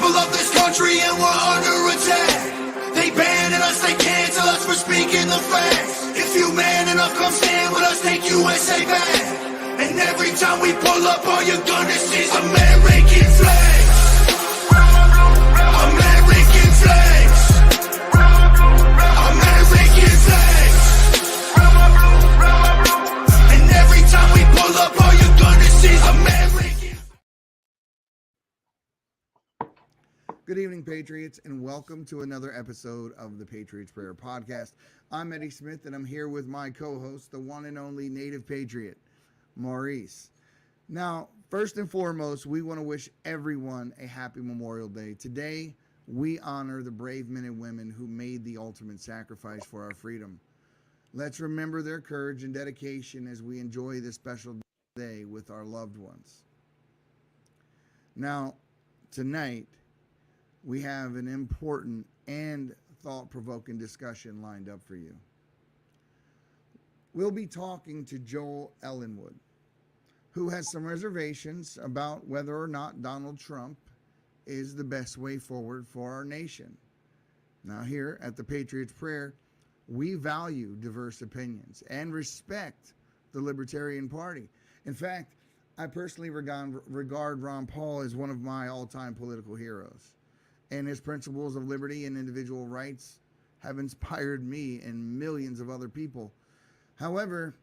people of this country and we're under attack. They banning us, they cancel us for speaking the facts. If you man enough, come stand with us, take USA back. And every time we pull up, all you're gonna see is American flags. American flags. American flags. And every time we pull up, all you're gonna see is American. Good evening, Patriots, and welcome to another episode of the Patriots Prayer Podcast. I'm Eddie Smith, and I'm here with my co-host, the one and only native Patriot, Maurice. Now, first and foremost, we want to wish everyone a happy Memorial Day. Today, we honor the brave men and women who made the ultimate sacrifice for our freedom. Let's remember their courage and dedication as we enjoy this special day with our loved ones. Now, tonight, we have an important and thought-provoking discussion lined up for you. We'll be talking to Joel Ellenwood, who has some reservations about whether or not Donald Trump is the best way forward for our nation. Now, here at the Patriots Prayer, we value diverse opinions and respect the Libertarian Party. In fact, I personally regard Ron Paul as one of my all-time political heroes, and his principles of liberty and individual rights have inspired me and millions of other people. However,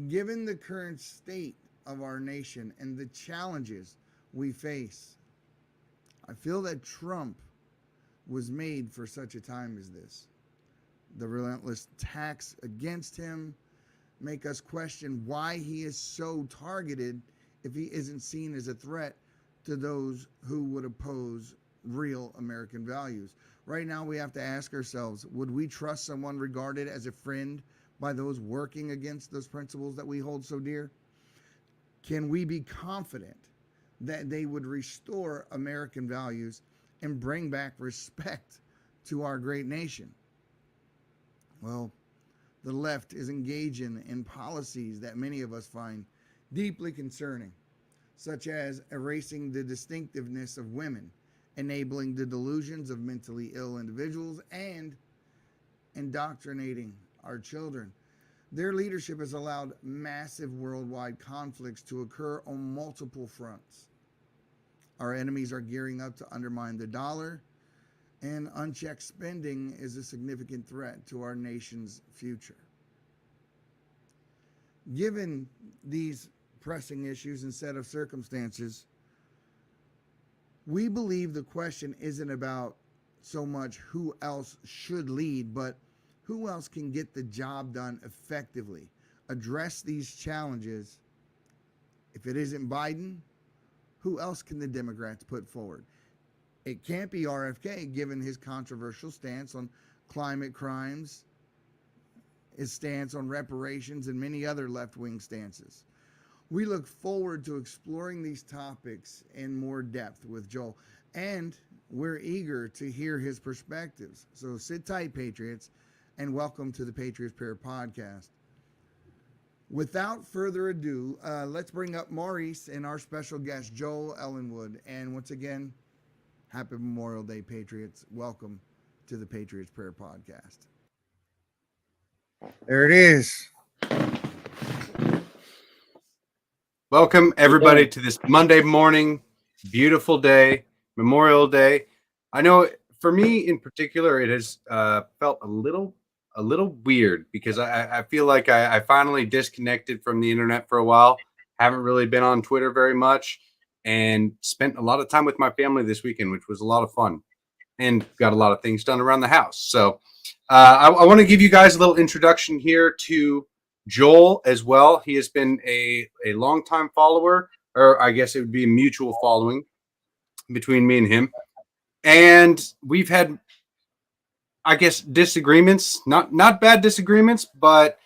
given the current state of our nation and the challenges we face, I feel that Trump was made for such a time as this. The relentless attacks against him make us question why he is so targeted if he isn't seen as a threat to those who would oppose real American values. Right now, we have to ask ourselves, would we trust someone regarded as a friend by those working against those principles that we hold so dear? Can we be confident that they would restore American values and bring back respect to our great nation? Well, the left is engaging in policies that many of us find deeply concerning, such as erasing the distinctiveness of women, enabling the delusions of mentally ill individuals, and indoctrinating our children. Their leadership has allowed massive worldwide conflicts to occur on multiple fronts. Our enemies are gearing up to undermine the dollar, and unchecked spending is a significant threat to our nation's future. Given these pressing issues and set of circumstances, we believe the question isn't about so much who else should lead, but who else can get the job done effectively, address these challenges. If it isn't Biden, who else can the Democrats put forward? It can't be RFK, given his controversial stance on climate crimes, his stance on reparations, and many other left-wing stances. We look forward to exploring these topics in more depth with Joel, and we're eager to hear his perspectives. So sit tight, Patriots, and welcome to the Patriots Prayer Podcast. Without further ado, let's bring up Maurice and our special guest, Joel Ellenwood. And once again, happy Memorial Day, Patriots. Welcome to the Patriots Prayer Podcast. There it is. Welcome, everybody, to this Monday morning, beautiful day, Memorial Day. I know for me in particular, it has felt a little weird because I feel like I finally disconnected from the internet for a while. Haven't really been on Twitter very much and spent a lot of time with my family this weekend, which was a lot of fun, and got a lot of things done around the house. So I want to give you guys a little introduction here to Joel as well. He has been a longtime follower, or I guess it would be a mutual following between me and him. And we've had, I guess, disagreements, not bad disagreements, but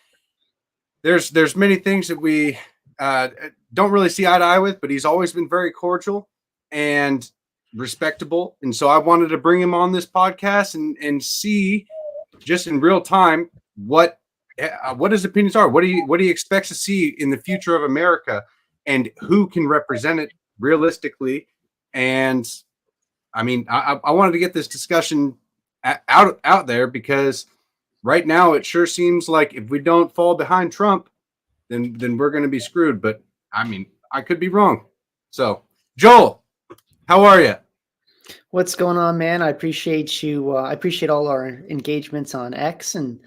there's many things that we don't really see eye to eye with, but he's always been very cordial and respectable. And so I wanted to bring him on this podcast and see just in real time what his opinions are, what he expects to see in the future of America, and who can represent it realistically. And I mean, I wanted to get this discussion out there because right now it sure seems like if we don't fall behind Trump, then we're going to be screwed. But I mean, I could be wrong. So, Joel, how are you? What's going on, man? I appreciate you. I appreciate all our engagements on X, and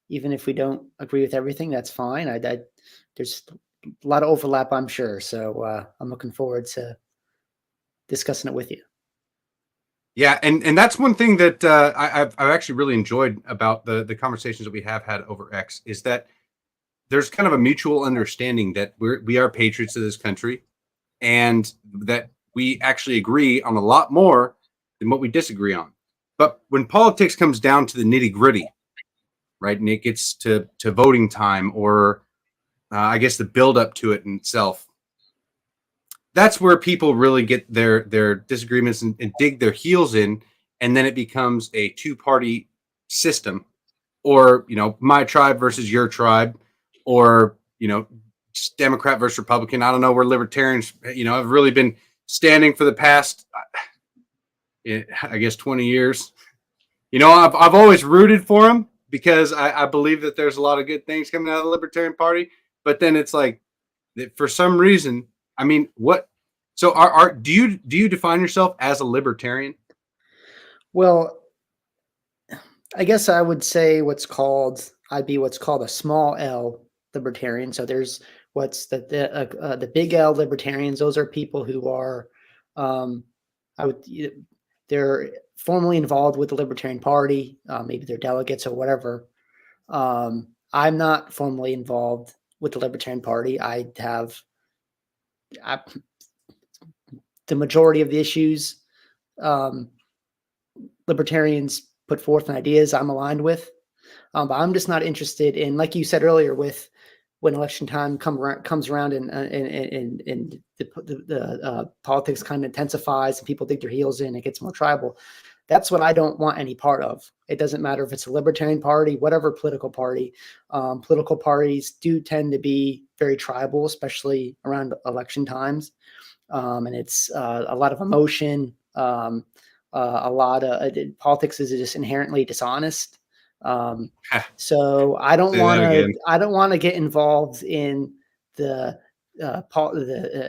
even if we don't agree with everything, that's fine. There's a lot of overlap, I'm sure. So I'm looking forward to discussing it with you. Yeah, and that's one thing that I've actually really enjoyed about the conversations that we have had over X is that there's kind of a mutual understanding that we are patriots of this country, and that we actually agree on a lot more than what we disagree on. But when politics comes down to the nitty gritty, right, and it gets to voting time, or I guess the build up to it in itself, that's where people really get their disagreements and dig their heels in, and then it becomes a two-party system, or my tribe versus your tribe, or just Democrat versus Republican. I don't know where libertarians have really been standing for the past I guess 20 years. I've always rooted for them because I believe that there's a lot of good things coming out of the Libertarian Party, but then it's like for some reason, I mean, what? So do you define yourself as a libertarian? Well, I guess I would say I'd be what's called a small L libertarian. So there's what's the big L libertarians. Those are people who are, they're formally involved with the Libertarian Party. Maybe they're delegates or whatever. I'm not formally involved with the Libertarian Party. The majority of the issues libertarians put forth and ideas I'm aligned with. But I'm just not interested in, like you said earlier, with when election time comes around and the politics kind of intensifies and people dig their heels in, it gets more tribal. That's what I don't want any part of. It doesn't matter if it's a Libertarian Party, whatever political party. Political parties do tend to be very tribal, especially around election times. And it's a lot of emotion. A lot of politics is just inherently dishonest. So I don't want to get involved in the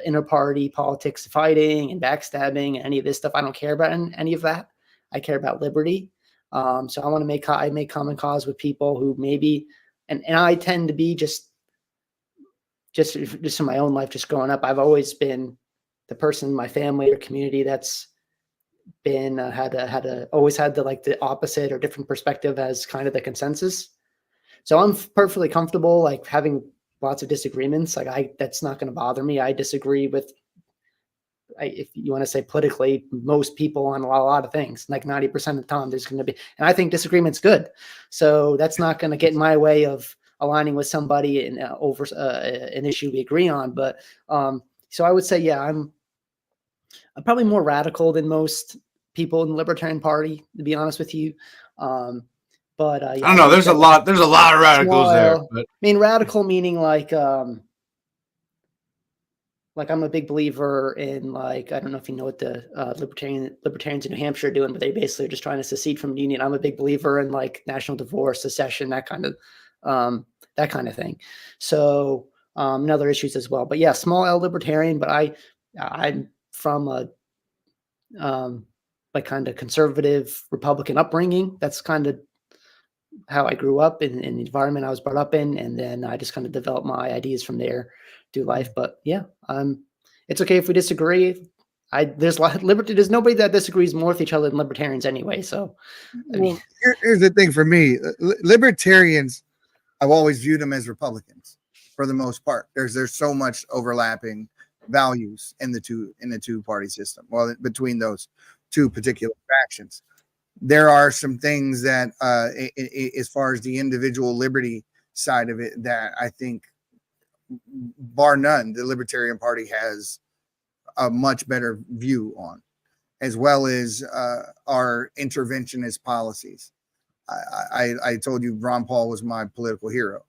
inter-party politics, fighting and backstabbing and any of this stuff. I don't care about any of that. I care about liberty. So I want to make common cause with people who maybe, and I tend to be just in my own life, just growing up, I've always been the person in my family or community that's been always had the opposite or different perspective as kind of the consensus. So I'm perfectly comfortable like having lots of disagreements. That's not going to bother me. I disagree with, if you want to say politically, most people on a lot of things. Like 90% of the time there's going to be, and I think disagreement's good. So that's not going to get in my way of aligning with somebody in over an issue we agree on. But so I would say, yeah, I'm probably more radical than most people in the Libertarian Party, to be honest with you. Yeah, I don't know. There's a lot of radicals there. But. I mean, radical meaning like I'm a big believer in I don't know if you know what the libertarians in New Hampshire are doing, but they basically are just trying to secede from the union. I'm a big believer in national divorce, secession, that kind of thing. So and other issues as well. But yeah, small L libertarian. But I'm from a kind of conservative Republican upbringing. That's kind of how I grew up in the environment I was brought up in. And then I just kind of developed my ideas from there through life. But yeah, it's okay if we disagree. There's nobody that disagrees more with each other than libertarians anyway. So here's the thing for me, libertarians, I've always viewed them as Republicans for the most part. There's so much overlapping values in the two party system. Well, between those two particular factions, there are some things that as far as the individual liberty side of it, that I think bar none, the Libertarian Party has a much better view on, as well as our interventionist policies. I told you Ron Paul was my political hero.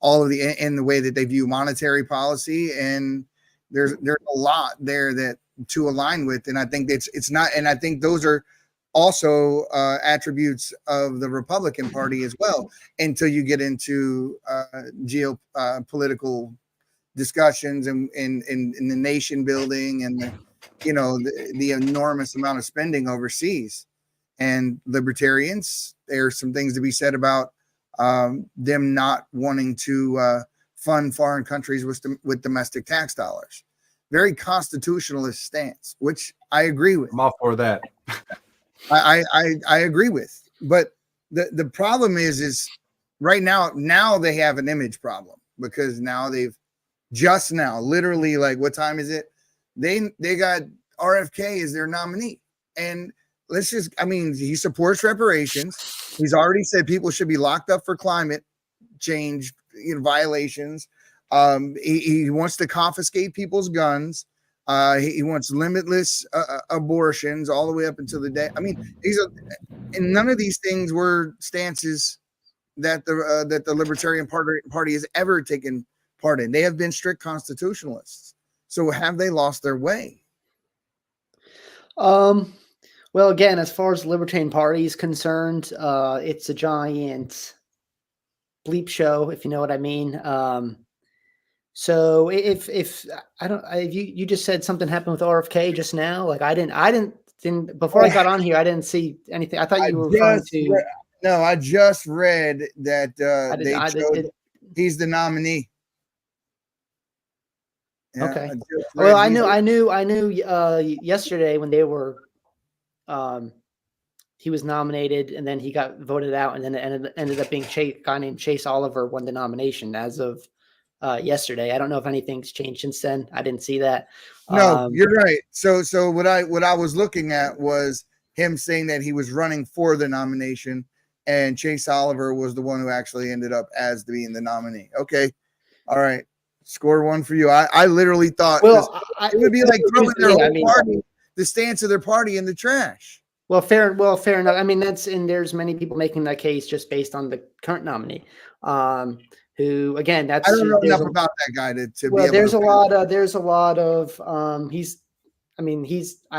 All of the way that they view monetary policy and there's a lot there that to align with, and I think it's not, and I think those are also attributes of the Republican Party as well. Until you get into geopolitical discussions and in the nation building and the enormous amount of spending overseas. And libertarians, there's some things to be said about them not wanting to fund foreign countries with domestic tax dollars. Very constitutionalist stance, which I agree with. I'm all for that. I agree with. But the problem is right now they have an image problem, because now just now, literally, like, what time is it? They got RFK as their nominee. And he supports reparations. He's already said people should be locked up for climate change violations. He wants to confiscate people's guns. He wants limitless abortions all the way up until the day. I mean, and none of these things were stances that the Libertarian Party has ever taken part in. They have been strict constitutionalists. So have they lost their way? Well, again, as far as the Libertarian Party is concerned, it's a giant bleep show, if you know what I mean. So if you just said something happened with RFK just now, like I didn't before I got on here, I didn't see anything. I thought you were referring to. No, I just read that he's the nominee. Yeah, okay. Well, I knew yesterday when they were, he was nominated and then he got voted out, and then it ended up being a guy named Chase Oliver won the nomination as of yesterday. I don't know if anything's changed since then. I didn't see that. No, you're right. So what I was looking at was him saying that he was running for the nomination, and Chase Oliver was the one who actually ended up as being the nominee. Okay, all right. Score one for you. I literally thought it would be like throwing their whole party, the stance of their party, in the trash. Well, fair enough. I mean, there's many people making that case just based on the current nominee. Who again? I don't know enough about that guy to. Well, there's a lot of. I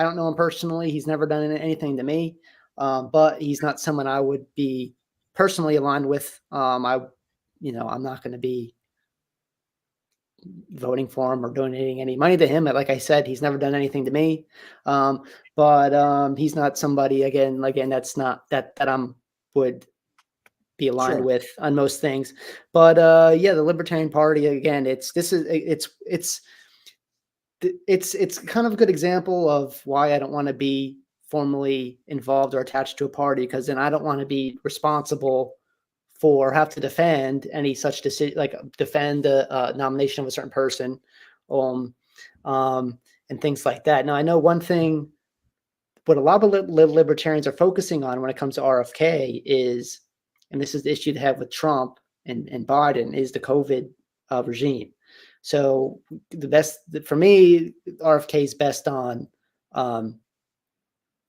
don't know him personally. He's never done anything to me, but he's not someone I would be personally aligned with. I'm not going to be voting for him or donating any money to him. Like I said, he's never done anything to me. But he's not somebody again that's not that I'm would be aligned with on most things. But the Libertarian Party, again, it's kind of a good example of why I don't want to be formally involved or attached to a party, because then I don't want to be responsible for have to defend any such decision, like defend the nomination of a certain person, and things like that. Now, I know one thing, what a lot of libertarians are focusing on when it comes to RFK is, and this is the issue they have with Trump and Biden, is the COVID regime. So the best for me, RFK is best on,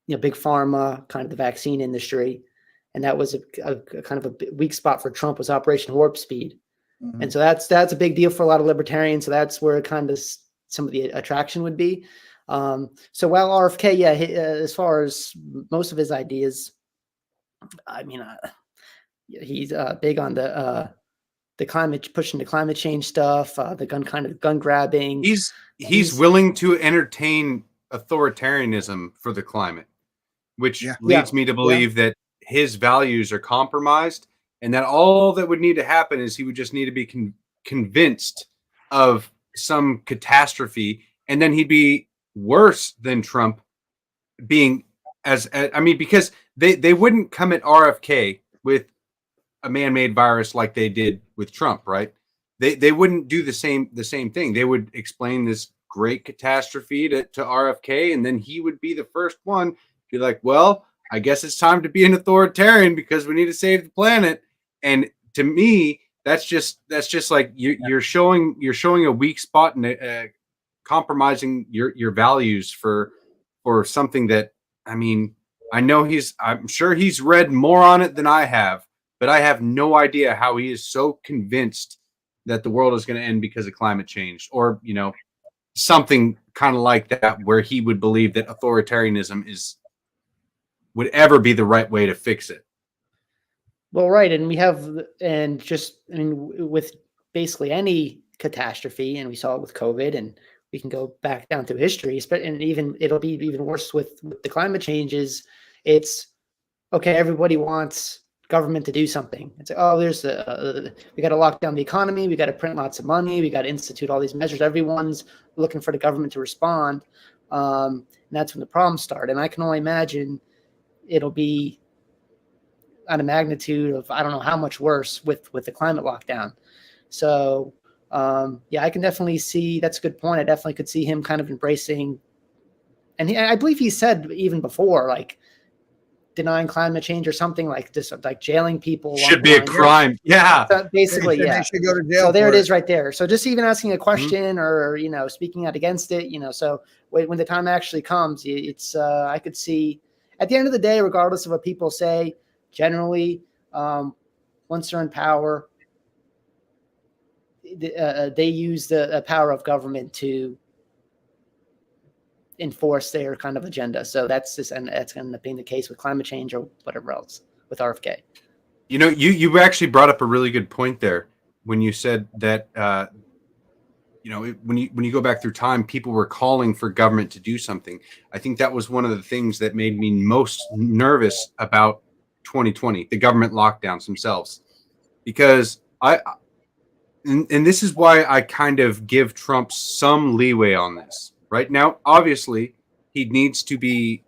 big pharma, kind of the vaccine industry. And that was a kind of a weak spot for Trump, was Operation Warp Speed. Mm-hmm. And so that's a big deal for a lot of libertarians. So that's where kind of some of the attraction would be. So while RFK, as far as most of his ideas, I mean, he's big on the pushing the climate change stuff, the gun grabbing. He's willing to entertain authoritarianism for the climate, which leads me to believe that his values are compromised, and that all that would need to happen is he would just need to be convinced of some catastrophe, and then he'd be worse than Trump being because they wouldn't come at RFK with a man-made virus like they did with Trump, right? They wouldn't do the same thing. They would explain this great catastrophe to RFK, and then he would be the first one to be like, well, I guess it's time to be an authoritarian because we need to save the planet. And to me, that's just like you're showing a weak spot and compromising your values for something that, I mean, I'm sure he's read more on it than I have, but I have no idea how he is so convinced that the world is going to end because of climate change, or something kind of like that, where he would believe that authoritarianism would ever be the right way to fix it. Well, right, and we have, and just, I mean, with basically any catastrophe, and we saw it with COVID, and we can go back down through history, and even it'll be even worse with the climate changes. It's okay. Everybody wants government to do something. It's like, oh, we got to lock down the economy. We got to print lots of money. We got to institute all these measures. Everyone's looking for the government to respond. And that's when the problems start. And I can only imagine it'll be on a magnitude of, I don't know how much worse with the climate lockdown. So yeah, I can definitely see, that's a good point. I definitely could see him kind of embracing, and I believe he said even before, like, denying climate change or something, like this, like jailing people should be a crime. Yeah. So basically, They yeah. should go to jail. So there for it is right there. So just even asking a question or, speaking out against it, so when the time actually comes, it's, I could see at the end of the day, regardless of what people say, generally, once they're in power, they use the power of government to enforce their kind of agenda. So that's just, and that's going to end up being the case with climate change or whatever else with RFK. You actually brought up a really good point there when you said that, when you go back through time, people were calling for government to do something. I think that was one of the things that made me most nervous about 2020, the government lockdowns themselves, because and this is why I kind of give Trump some leeway on this. Right now, obviously, he needs to be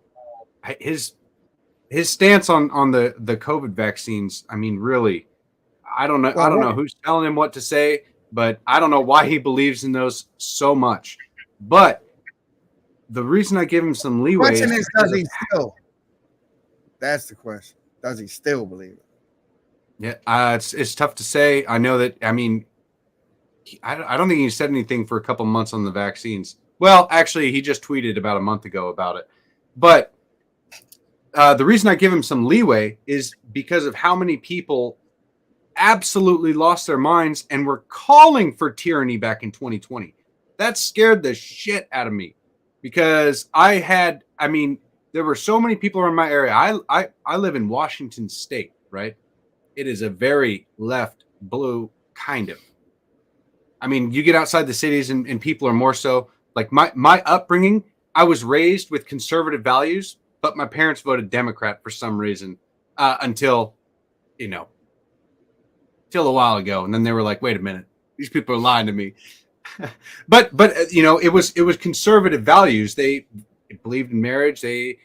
his stance on the COVID vaccines. I mean, really, I don't know. I don't know who's telling him what to say, but I don't know why he believes in those so much. But the reason I give him some leeway is does he still? That's the question. Does he still believe it? Yeah, it's tough to say. I know that. I mean, I don't think he said anything for a couple months on the vaccines. Well, actually, he just tweeted about a month ago about it. But the reason I give him some leeway is because of how many people absolutely lost their minds and were calling for tyranny back in 2020. That scared the shit out of me, because there were so many people around my area. I live in Washington State, right? It is a very left blue kind of. I mean, you get outside the cities and people are more so. Like my upbringing, I was raised with conservative values, but my parents voted Democrat for some reason until a while ago, and then they were like, "Wait a minute, these people are lying to me." but it was conservative values. They believed in marriage. That's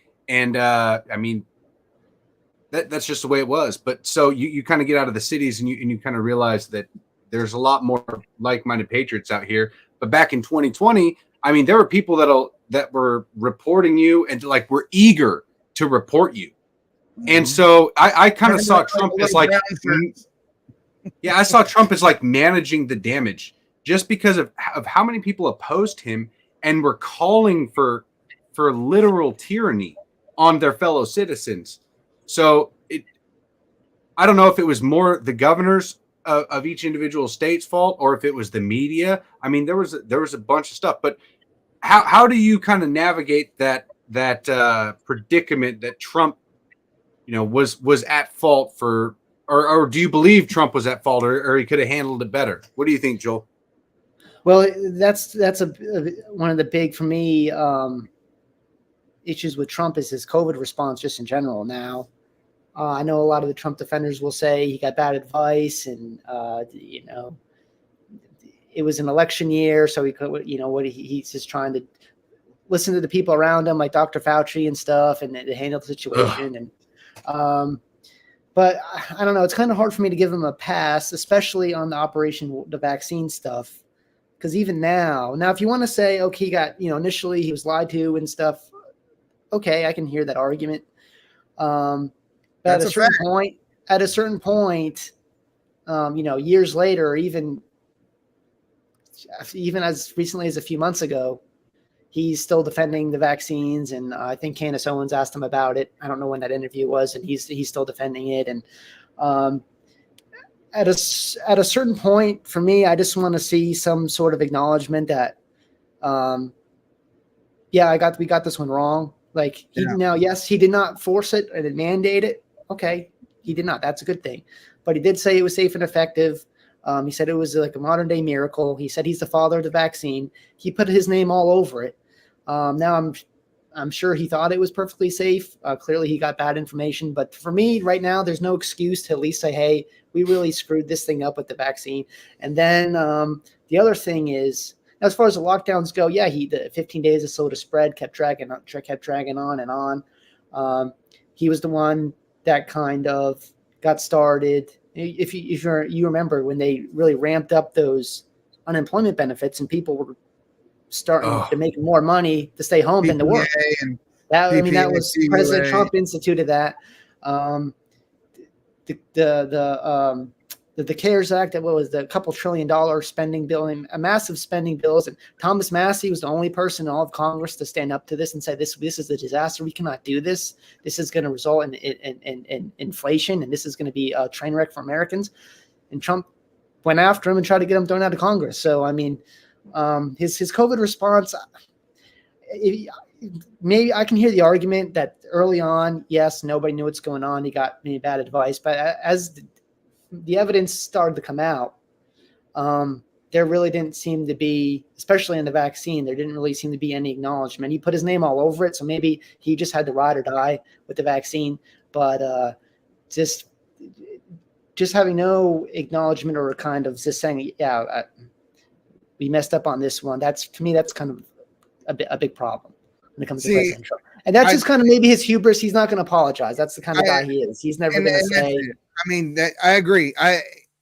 just the way it was. But so you kind of get out of the cities and you kind of realize that there's a lot more like-minded patriots out here. But back in 2020. I mean, there were people that were reporting you and like were eager to report you. And so I kind of saw Trump as like, I saw Trump as like managing the damage, just because of how many people opposed him and were calling for literal tyranny on their fellow citizens. So I don't know if it was more the governors of each individual state's fault or if it was the media. I mean, there was a bunch of stuff, but how do you kind of navigate that predicament that Trump, was at fault for, or do you believe Trump was at fault, or he could have handled it better? What do you think, Joel? Well, that's one of the big, for me, issues with Trump is his COVID response just in general. Now, I know a lot of the Trump defenders will say he got bad advice, and it was an election year, so he could, he's just trying to listen to the people around him, like Dr. Fauci and stuff, and to handle the situation. And but I don't know, it's kind of hard for me to give him a pass, especially on the vaccine stuff, because even now, if you want to say, okay, he got, initially he was lied to and stuff, okay, I can hear that argument. But at a certain point, years later, even as recently as a few months ago, he's still defending the vaccines. And I think Candace Owens asked him about it. I don't know when that interview was, and he's still defending it. And at a certain point, for me, I just want to see some sort of acknowledgement that Yeah, we got this one wrong. Like now, yes, he did not force it and mandate it. Okay, he did not. That's a good thing. But he did say it was safe and effective. He said it was like a modern day miracle. He said he's the father of the vaccine. He put his name all over it. Now I'm sure he thought it was perfectly safe. Clearly, he got bad information. But for me, right now, there's no excuse to at least say, "Hey, we really screwed this thing up with the vaccine." And then the other thing is, as far as the lockdowns go, yeah, the 15 days or so to spread kept dragging on and on. He was the one that kind of got started. If you remember when they really ramped up those unemployment benefits and people were starting to make more money to stay home than to work. That was President Trump instituted that. The CARES Act, that was the couple $1 trillion spending bill, and a massive spending bills. And Thomas Massie was the only person in all of Congress to stand up to this and say, this is a disaster. We cannot do this. This is going to result in inflation, and this is going to be a train wreck for Americans. And Trump went after him and tried to get him thrown out of Congress. So, I mean, his COVID response, maybe I can hear the argument that early on, yes, nobody knew what's going on. He got maybe bad advice, but as the evidence started to come out, there really didn't seem to be, especially in the vaccine, there didn't really seem to be any acknowledgement. He put his name all over it, so maybe he just had to ride or die with the vaccine. But just having no acknowledgement or kind of just saying, yeah, we messed up on this one. To me, that's kind of a big problem when it comes to President Trump. And that's just kind of maybe his hubris. He's not going to apologize. That's the kind of guy he is. He's never going to say. I mean, I agree.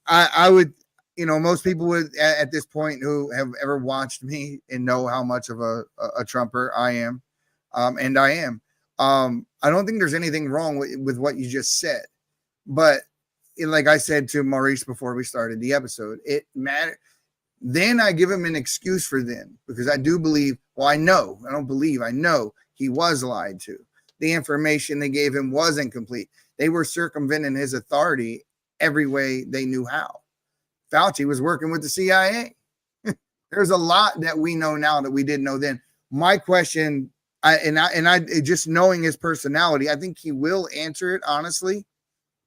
I would, most people would at this point who have ever watched me and know how much of a Trumper I am, and I am. I don't think there's anything wrong with what you just said, but like I said to Maurice before we started the episode, it mattered. Then I give him an excuse for then, because I do believe, I know he was lied to. The information they gave him wasn't complete. They were circumventing his authority every way they knew how. Fauci was working with the CIA. There's a lot that we know now that we didn't know then. My question, I just knowing his personality, I think he will answer it honestly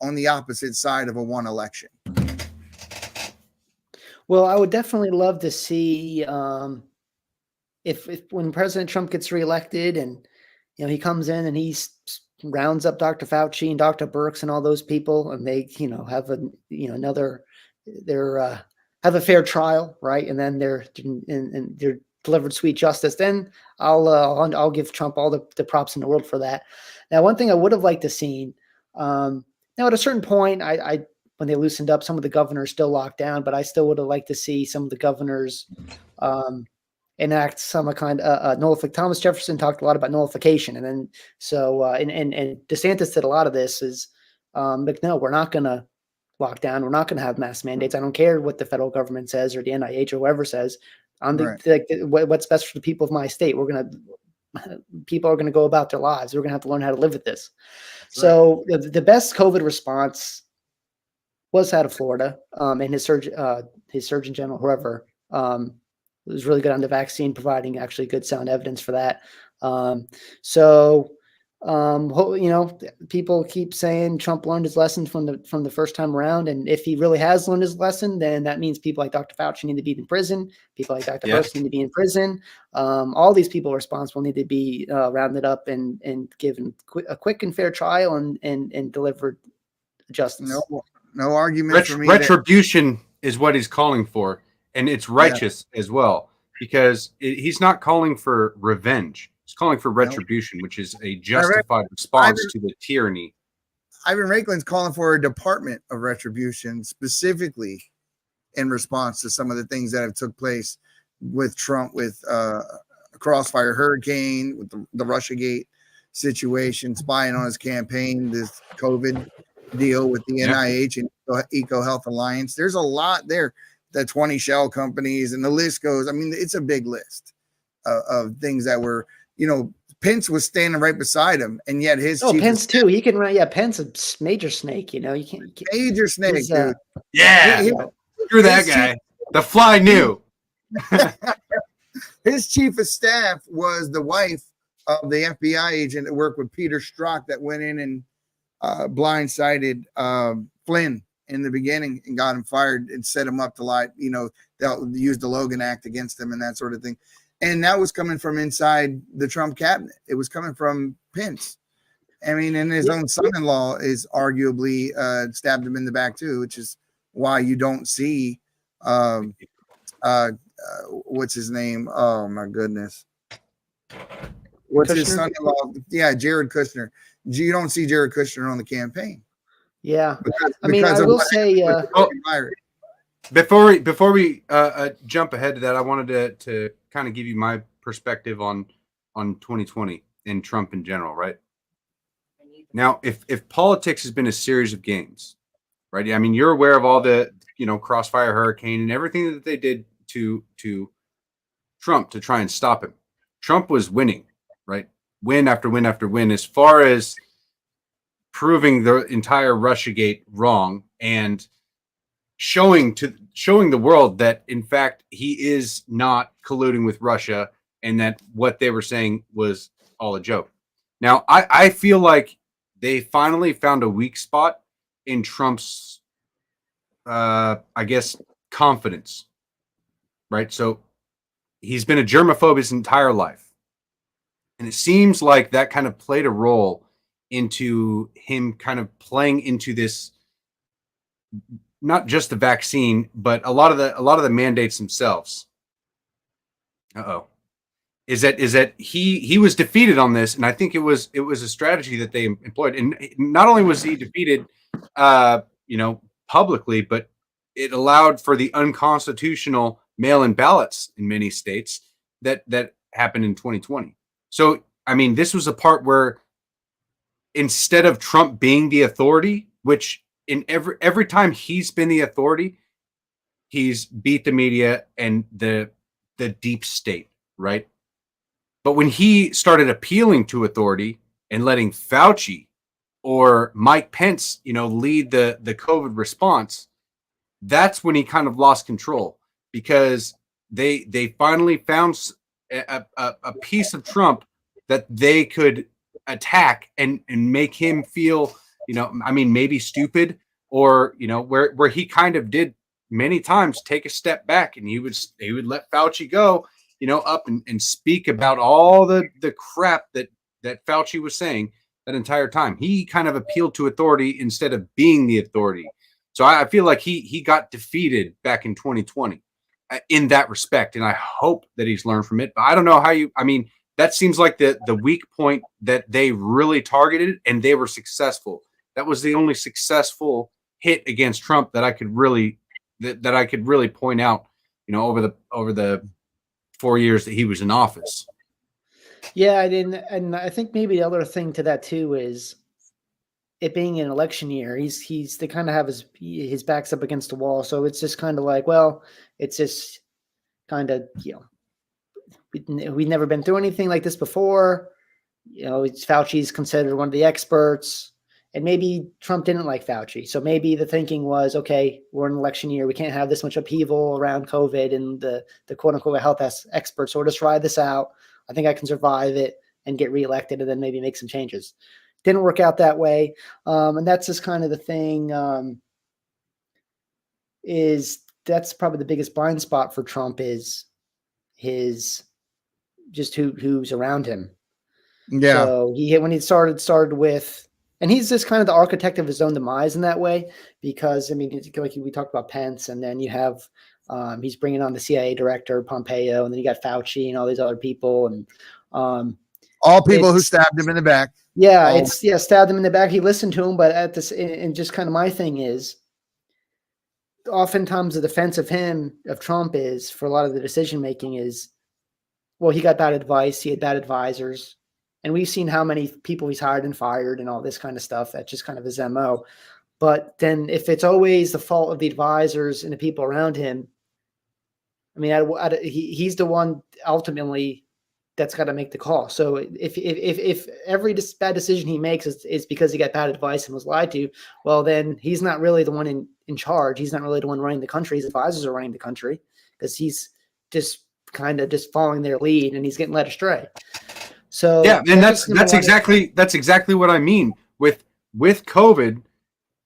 on the opposite side of a one election. Well, I would definitely love to see if when President Trump gets reelected and he comes in and he rounds up Dr. Fauci and Dr. Birx and all those people, and they have have a fair trial, right? And then they're delivered sweet justice. Then I'll give Trump all the props in the world for that. Now, one thing I would have liked to see, now at a certain point, I when they loosened up, some of the governors still locked down, but I still would have liked to see some of the governors enact some kind of nullification. Thomas Jefferson talked a lot about nullification. And then, and DeSantis did a lot of this is like, no, we're not going to lock down. We're not going to have mass mandates. I don't care what the federal government says or the NIH or whoever says. What's best for the people of my state. People are going to go about their lives. We're going to have to learn how to live with this. That's so right. The best COVID response was out of Florida, and his Surgeon General, whoever, was really good on the vaccine, providing actually good sound evidence for that. People keep saying Trump learned his lesson from the first time around, and if he really has learned his lesson, then that means people like Dr. Fauci need to be in prison. People like Dr. Birx need to be in prison. All these people responsible need to be rounded up and given a quick and fair trial and delivered justice. No argument for me. Retribution is what he's calling for, and it's righteous as well, because he's not calling for revenge. He's calling for retribution, which is a justified response to the tyranny. Ivan Raiklin's calling for a department of retribution specifically in response to some of the things that have took place with Trump, with Crossfire Hurricane, with the Russiagate situation, spying on his campaign, this COVID deal with the NIH and Eco Health Alliance. There's a lot there. The 20 shell companies, and the list goes. I mean, it's a big list of things that were, Pence was standing right beside him, and yet his Pence too. He can run. Yeah, Pence a major snake. You can't major snake, dude. Screw that guy. The fly knew. His chief of staff was the wife of the FBI agent that worked with Peter Strzok that went in and blindsided Flynn in the beginning and got him fired and set him up to lie. They'll use the Logan Act against him and that sort of thing. And that was coming from inside the Trump cabinet. It was coming from Pence. I mean, and his own son-in-law is arguably stabbed him in the back too, which is why you don't see what's his name? Oh my goodness. What's his son-in-law? Yeah, Jared Kushner. You don't see Jared Kushner on the campaign. Yeah. I will say before we jump ahead to that, I wanted to kind of give you my perspective on 2020 and Trump in general, right? Now, if politics has been a series of games, right? I mean, you're aware of all the, Crossfire Hurricane and everything that they did to Trump to try and stop him. Trump was winning, right? Win after win after win, as far as proving the entire Russiagate wrong and showing the world that, in fact, he is not colluding with Russia and that what they were saying was all a joke. Now, I feel like they finally found a weak spot in Trump's, I guess, confidence, right? So he's been a germaphobe his entire life. And it seems like that kind of played a role into him kind of playing into this, not just the vaccine, but a lot of the mandates themselves. Is that he was defeated on this, and I think it was a strategy that they employed. And not only was he defeated, publicly, but it allowed for the unconstitutional mail-in ballots in many states that happened in 2020. So, I mean, this was a part where instead of Trump being the authority, which in every time he's been the authority, he's beat the media and the deep state, right? But when he started appealing to authority and letting Fauci or Mike Pence, lead the COVID response, that's when he kind of lost control, because they finally found a piece of Trump that they could attack and make him feel, maybe stupid, or, where he kind of did many times take a step back, and he would let Fauci go, up and speak about all the crap that Fauci was saying that entire time. He kind of appealed to authority instead of being the authority. So I feel like he got defeated back in 2020 in that respect, and I hope that he's learned from it. But I don't know how that seems like the weak point that they really targeted, and they were successful. That was the only successful hit against Trump that I could really point out, over the 4 years that he was in office. Yeah, and I think maybe the other thing to that too is it being an election year. They kind of have his backs up against the wall, so it's just kind of like, well, it's just kind of we've never been through anything like this before. Fauci's considered one of the experts, and maybe Trump didn't like Fauci, so maybe the thinking was, okay, we're in an election year, we can't have this much upheaval around COVID and the quote unquote health experts. So we'll just ride this out. I think I can survive it and get reelected, and then maybe make some changes. Didn't work out that way. And that's just kind of the thing, is that's probably the biggest blind spot for Trump, is his just who's around him. Yeah. So when he started with, and he's just kind of the architect of his own demise in that way, because like we talked about Pence, and then you have he's bringing on the CIA director Pompeo, and then you got Fauci and all these other people, and all people who stabbed him in the back. Yeah, stabbed him in the back. He listened to him, but and just kind of my thing is, oftentimes the defense of Trump is, for a lot of the decision making, is, well, he got bad advice, he had bad advisors, and we've seen how many people he's hired and fired and all this kind of stuff. That's just kind of his MO. But then if it's always the fault of the advisors and the people around him, he's the one ultimately that's got to make the call. So if every bad decision he makes is because he got bad advice and was lied to, well, then he's not really the one in charge. He's not really the one running the country. His advisors are running the country, because he's just kind of just following their lead, and he's getting led astray. So yeah, and that's exactly what I mean with COVID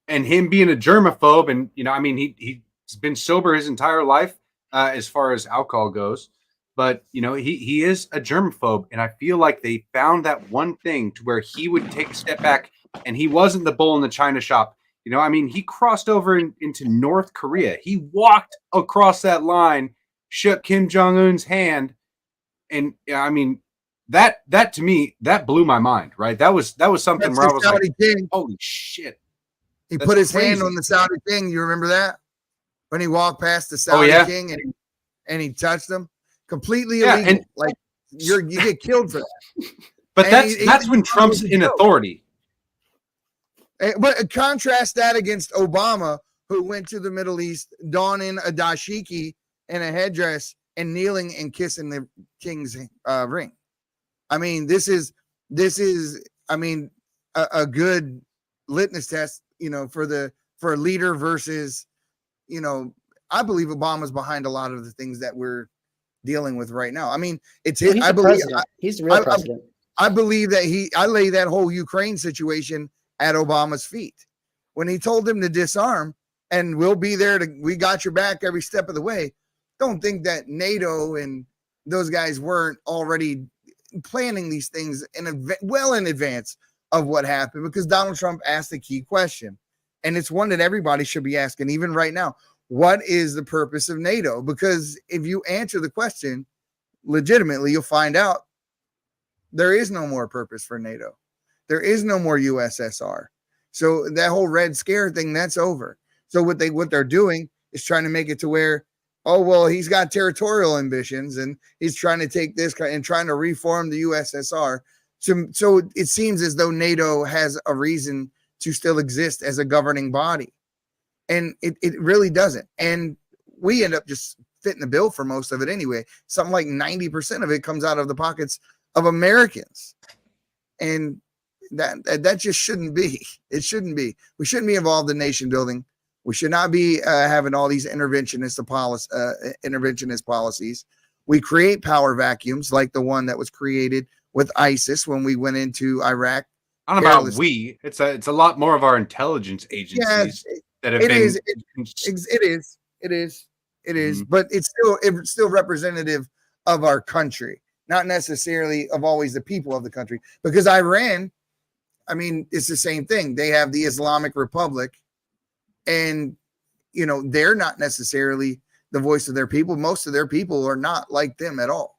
and him being a germaphobe. And I mean, he's been sober his entire life as far as alcohol goes, but he is a germaphobe, and I feel like they found that one thing to where he would take a step back, and he wasn't the bull in the china shop. I mean, he crossed over into North Korea. He walked across that line, shook Kim Jong-un's hand, and I mean, that to me, that blew my mind, right? That was something where I was Saudi like, king. holy shit. He That's put his crazy. hand on the Saudi king. You remember that? When he walked past the Saudi king and he touched him? Completely illegal. And, like you get killed for that. But that's when Trump's in authority. But contrast that against Obama, who went to the Middle East, donning a dashiki and a headdress and kneeling and kissing the king's ring. I mean, this is I mean, a good litmus test, for a leader versus, I believe Obama's behind a lot of the things that we're dealing with right now. I mean, it's his. I believe he's the real president. I believe that I lay that whole Ukraine situation at Obama's feet when he told him to disarm and we'll be there we got your back every step of the way. Don't think that NATO and those guys weren't already planning these things well in advance of what happened, because Donald Trump asked the key question, and it's one that everybody should be asking even right now. What is the purpose of NATO? Because if you answer the question legitimately, you'll find out there is no more purpose for NATO. There is no more USSR. So that whole Red Scare thing, that's over. So what they're doing is trying to make it to where, oh, well, he's got territorial ambitions and he's trying to take this and trying to reform the USSR. So it seems as though NATO has a reason to still exist as a governing body. And it really doesn't. And we end up just fitting the bill for most of it anyway. Something like 90% of it comes out of the pockets of Americans. And that just shouldn't be. It shouldn't be. We shouldn't be involved in nation building. We should not be having all these interventionist policies. We create power vacuums like the one that was created with ISIS when we went into Iraq. I don't know about we. It's a lot more of our intelligence agencies that have been. It is. Mm-hmm. But it's still representative of our country, not necessarily of always the people of the country. Because Iran, I mean, it's the same thing. They have the Islamic Republic, and they're not necessarily the voice of their people. Most of their people are not like them at all.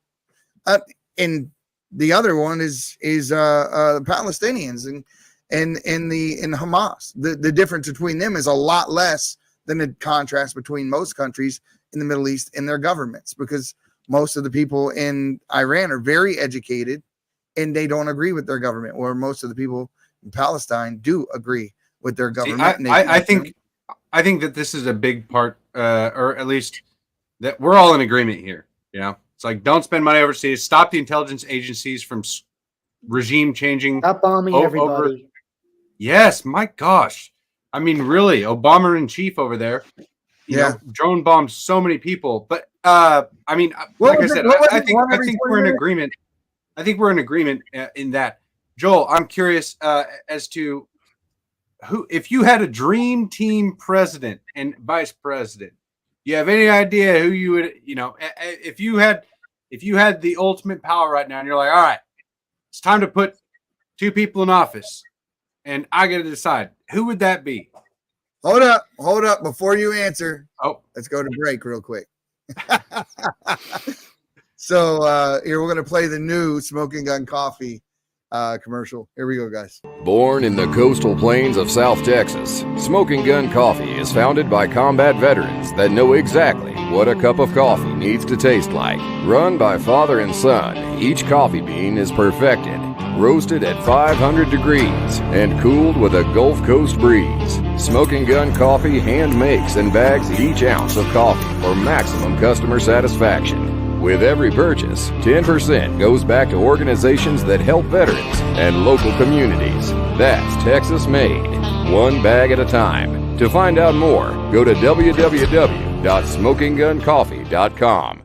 And the other one is the Palestinians and Hamas. The difference between them is a lot less than the contrast between most countries in the Middle East and their governments, because most of the people in Iran are very educated and they don't agree with their government, or most of the people in Palestine do agree with their government. See, I think that this is a big part, or at least that we're all in agreement here. It's like, don't spend money overseas. Stop the intelligence agencies from regime changing. Stop bombing everybody. Yes, my gosh. I mean, really, Obama in chief over there. Drone bombed so many people. But I mean, like I said, I think we're in agreement. I think we're in agreement in that. Joel, I'm curious as to who, if you had a dream team president and vice president, you have any idea who you would, if you had the ultimate power right now and you're like, all right, it's time to put two people in office and I got to decide, who would that be? Hold up. Before you answer. Oh, let's go to break real quick. So here we're going to play the new Smoking Gun Coffee commercial. Here we go, guys. Born in the coastal plains of South Texas, Smoking Gun Coffee is founded by combat veterans that know exactly what a cup of coffee needs to taste like. Run by father and son, each coffee bean is perfected, roasted at 500 degrees, and cooled with a Gulf Coast breeze. Smoking Gun Coffee hand makes and bags each ounce of coffee for maximum customer satisfaction. With every purchase, 10% goes back to organizations that help veterans and local communities. That's Texas made, one bag at a time. To find out more, go to www.smokingguncoffee.com.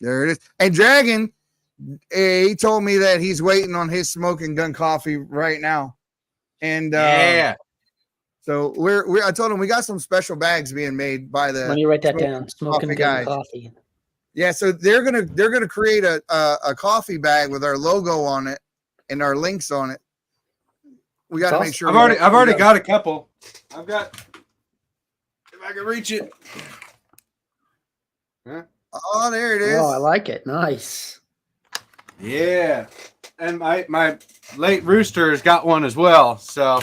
There it is. And Dragon, he told me that he's waiting on his smoking gun coffee right now. And Yeah. so I told him we got some special bags being made by the Let me write that Smoking down. Smoking Coffee gun guys. coffee. Yeah, so they're gonna create a coffee bag with our logo on it and our links on it. We got to That's make sure. I've already got a couple. I've got, if I can reach it. Huh? Oh, there it is. Oh, I like it. Nice. Yeah. And my late rooster has got one as well. So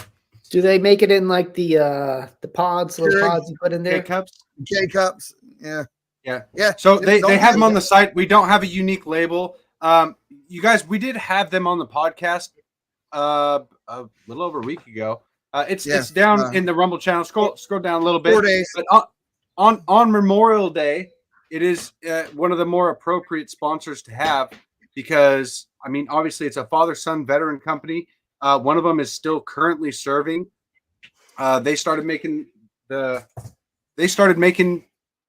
Do they make it in like the pods, little Sure. pods you put in there? K-cups. K cups. Yeah. Yeah. Yeah. So they Don't have them on mind the site. We don't have a unique label. You guys, we did have them on the podcast a little over a week ago. It's down in the Rumble channel. Scroll down a little bit. 4 days. But on Memorial Day, it is one of the more appropriate sponsors to have because, I mean, obviously it's a father-son veteran company. One of them is still currently serving. They started making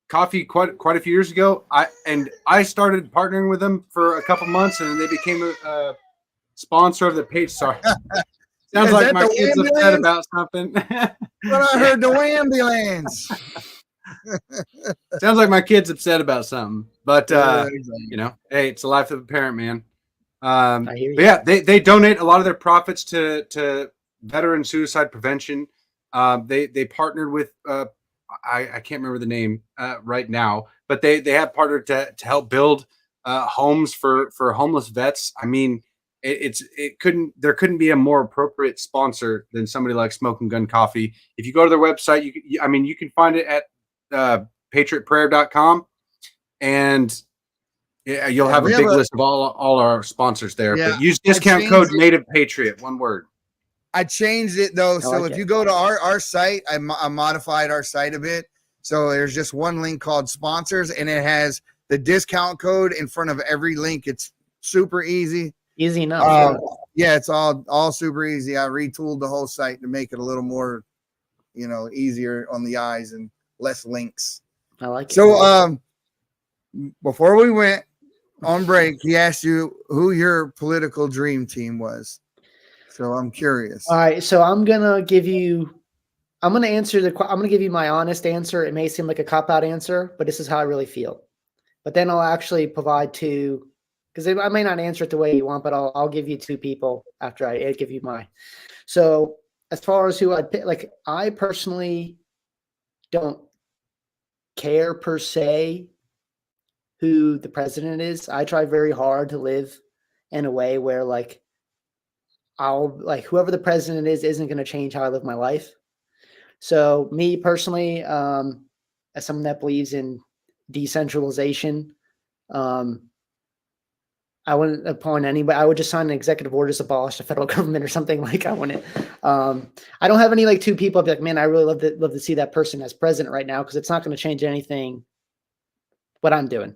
coffee quite a few years ago. I started partnering with them for a couple months, and they became a sponsor of the page. Sorry, sounds Is like that my the kid's upset ambulance? about something. But I heard the ambulance. Sounds like my kid's upset about something. But Exactly. you know, hey, it's the life of a parent, man. I hear you. But yeah, they donate a lot of their profits to veteran suicide prevention. They partnered with I can't remember the name right now, but they have partnered to help build homes for homeless vets. I mean, there couldn't be a more appropriate sponsor than somebody like Smoking Gun Coffee. If you go to their website, you can find it at patriotprayer.com, and you'll have a big list of all our sponsors there. Yeah, but use discount code Native Patriot, one word. I changed it though. So like if it. you go to our site, I modified our site a bit. So there's just one link called sponsors, and it has the discount code in front of every link. It's super easy. Easy enough. Yeah, it's all super easy. I retooled the whole site to make it a little more, easier on the eyes and less links. I like it. So before we went on break, he asked you who your political dream team was. So I'm curious. All right, so I'm gonna give you my honest answer. It may seem like a cop-out answer, but this is how I really feel. But then I'll actually provide two, because I may not answer it the way you want, but I'll give you two people after I give you mine. So as far as who I'd pick, like I personally don't care per se who the president is. I try very hard to live in a way where like I'll like whoever the president is isn't going to change how I live my life. So me personally, as someone that believes in decentralization, I wouldn't appoint anybody. I would just sign an executive order to abolish the federal government or something. Like I wouldn't. I don't have any like two people. I'd be like, man, I really love to see that person as president right now because it's not going to change anything. What I'm doing.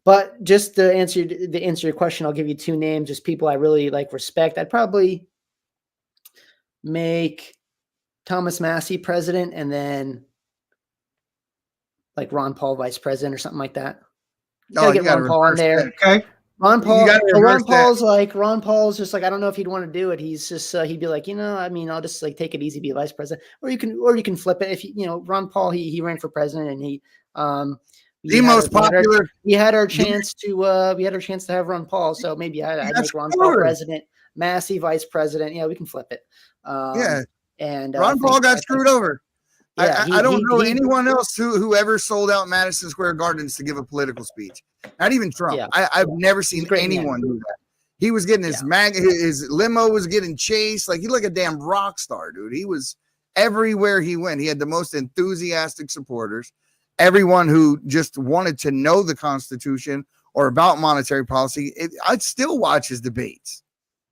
But just to answer your question, I'll give you two names, just people I really like respect. I'd probably make Thomas Massey president and then like Ron Paul vice president or something like that. Oh, Get Ron Paul in there. Okay. Ron Paul. Ron Paul's just like, I don't know if he'd want to do it. He's just he'd be like, I'll just like take it easy, be vice president, or you can flip it. If Ron Paul, he ran for president and he the most popular. We had our chance to have Ron Paul, so maybe I'd make Ron Paul president, Massey vice president. Yeah, we can flip it. And Ron Paul got screwed over. Yeah, I don't know anyone else who ever sold out Madison Square Gardens to give a political speech. Not even Trump. Yeah. I've never seen anyone do that. He was getting his limo was getting chased. Like, he's like a damn rock star, dude. He was everywhere he went. He had the most enthusiastic supporters. Everyone who just wanted to know the Constitution or about monetary policy. I'd still watch his debates.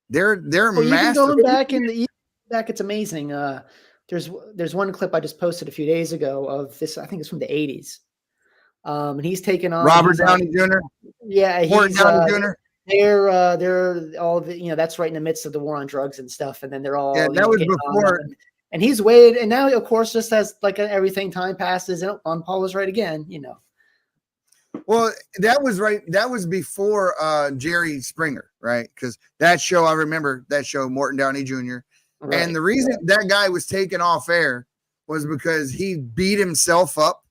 They're massive. Back, it's amazing. There's one clip I just posted a few days ago of this. I think it's from the 80s. And he's taken on Robert Downey Jr. Yeah, he's Downey Jr. They're all that's right in the midst of the war on drugs and stuff. And then they're all that was before. And he's waited, and now of course just as like everything time passes, and Ron Paul was right again. Well, that was right. That was before Jerry Springer, right? Because that show, I remember that show, Morton Downey Jr. Right. And the reason that guy was taken off air was because he beat himself up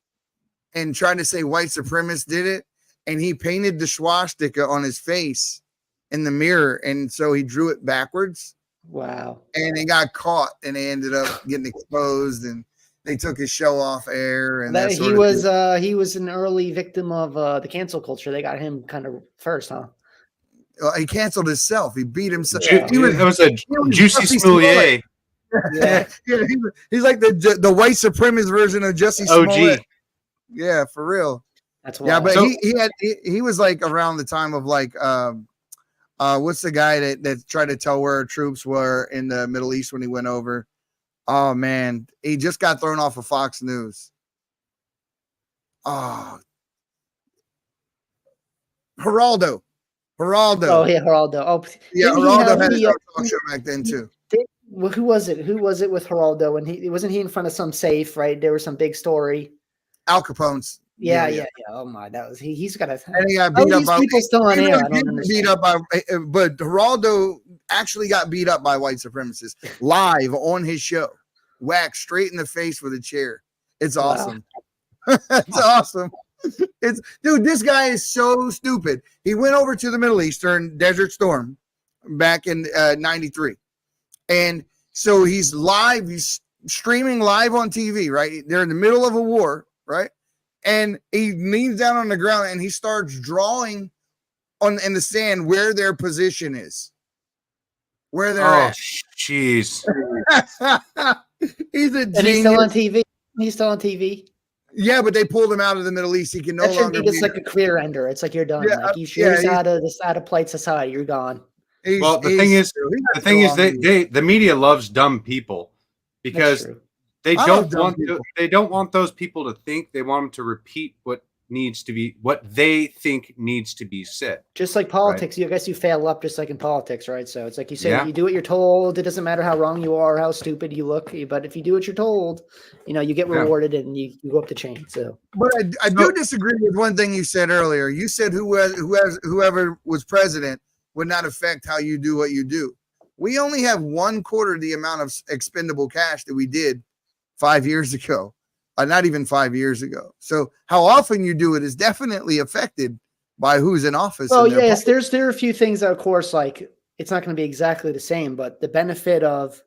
and tried to say white supremacists did it. And he painted the swastika on his face in the mirror. And so he drew it backwards. Wow. And he got caught and they ended up getting exposed and they took his show off air. And He was an early victim of the cancel culture. They got him kind of first, huh? He canceled himself. He beat himself. That was a Juicy Smollett. Yeah, he's like the white supremacist version of Jussie Smollett. Yeah, for real. That's wild. Yeah, but he was like around the time of like what's the guy that tried to tell where our troops were in the Middle East when he went over? Oh man, he just got thrown off of Fox News. Oh, Geraldo. Oh yeah, Geraldo. Oh yeah, Geraldo had a talk show back then too. Who was it? Who was it with Geraldo? And wasn't he in front of some safe, right? There was some big story. Al Capone's. Yeah. Oh my, that was he's got a. And he got beat up by people still on air. But Geraldo actually got beat up by white supremacists live on his show, whacked straight in the face with a chair. It's awesome. Wow. It's awesome. Dude, this guy is so stupid. He went over to the Middle East during Desert Storm back in 93. And so he's streaming live on TV, right? They're in the middle of a war, right? And he leans down on the ground and he starts drawing in the sand where their position is. Where they're at. Jeez. He's a genius. And he's still on TV. He's still on TV. Yeah, but they pulled him out of the Middle East. He can no longer be just like a career ender. It's like you're done. Yeah, like you shoot out of polite society. You're gone. Well, the thing is, the media loves dumb people because they don't want those people to think. They want them to repeat what they think needs to be said. Just like politics, I guess you fail up just like in politics, right? So it's like you say, you do what you're told. It doesn't matter how wrong you are, how stupid you look, but if you do what you're told, you get rewarded and you go up the chain. So, but I do disagree with one thing you said earlier. You said whoever was president would not affect how you do what you do. We only have 1/4 the amount of expendable cash that we did 5 years ago. Not even 5 years ago. So how often you do it is definitely affected by who's in office. Oh yes, there are a few things that, of course, like it's not going to be exactly the same, but the benefit of,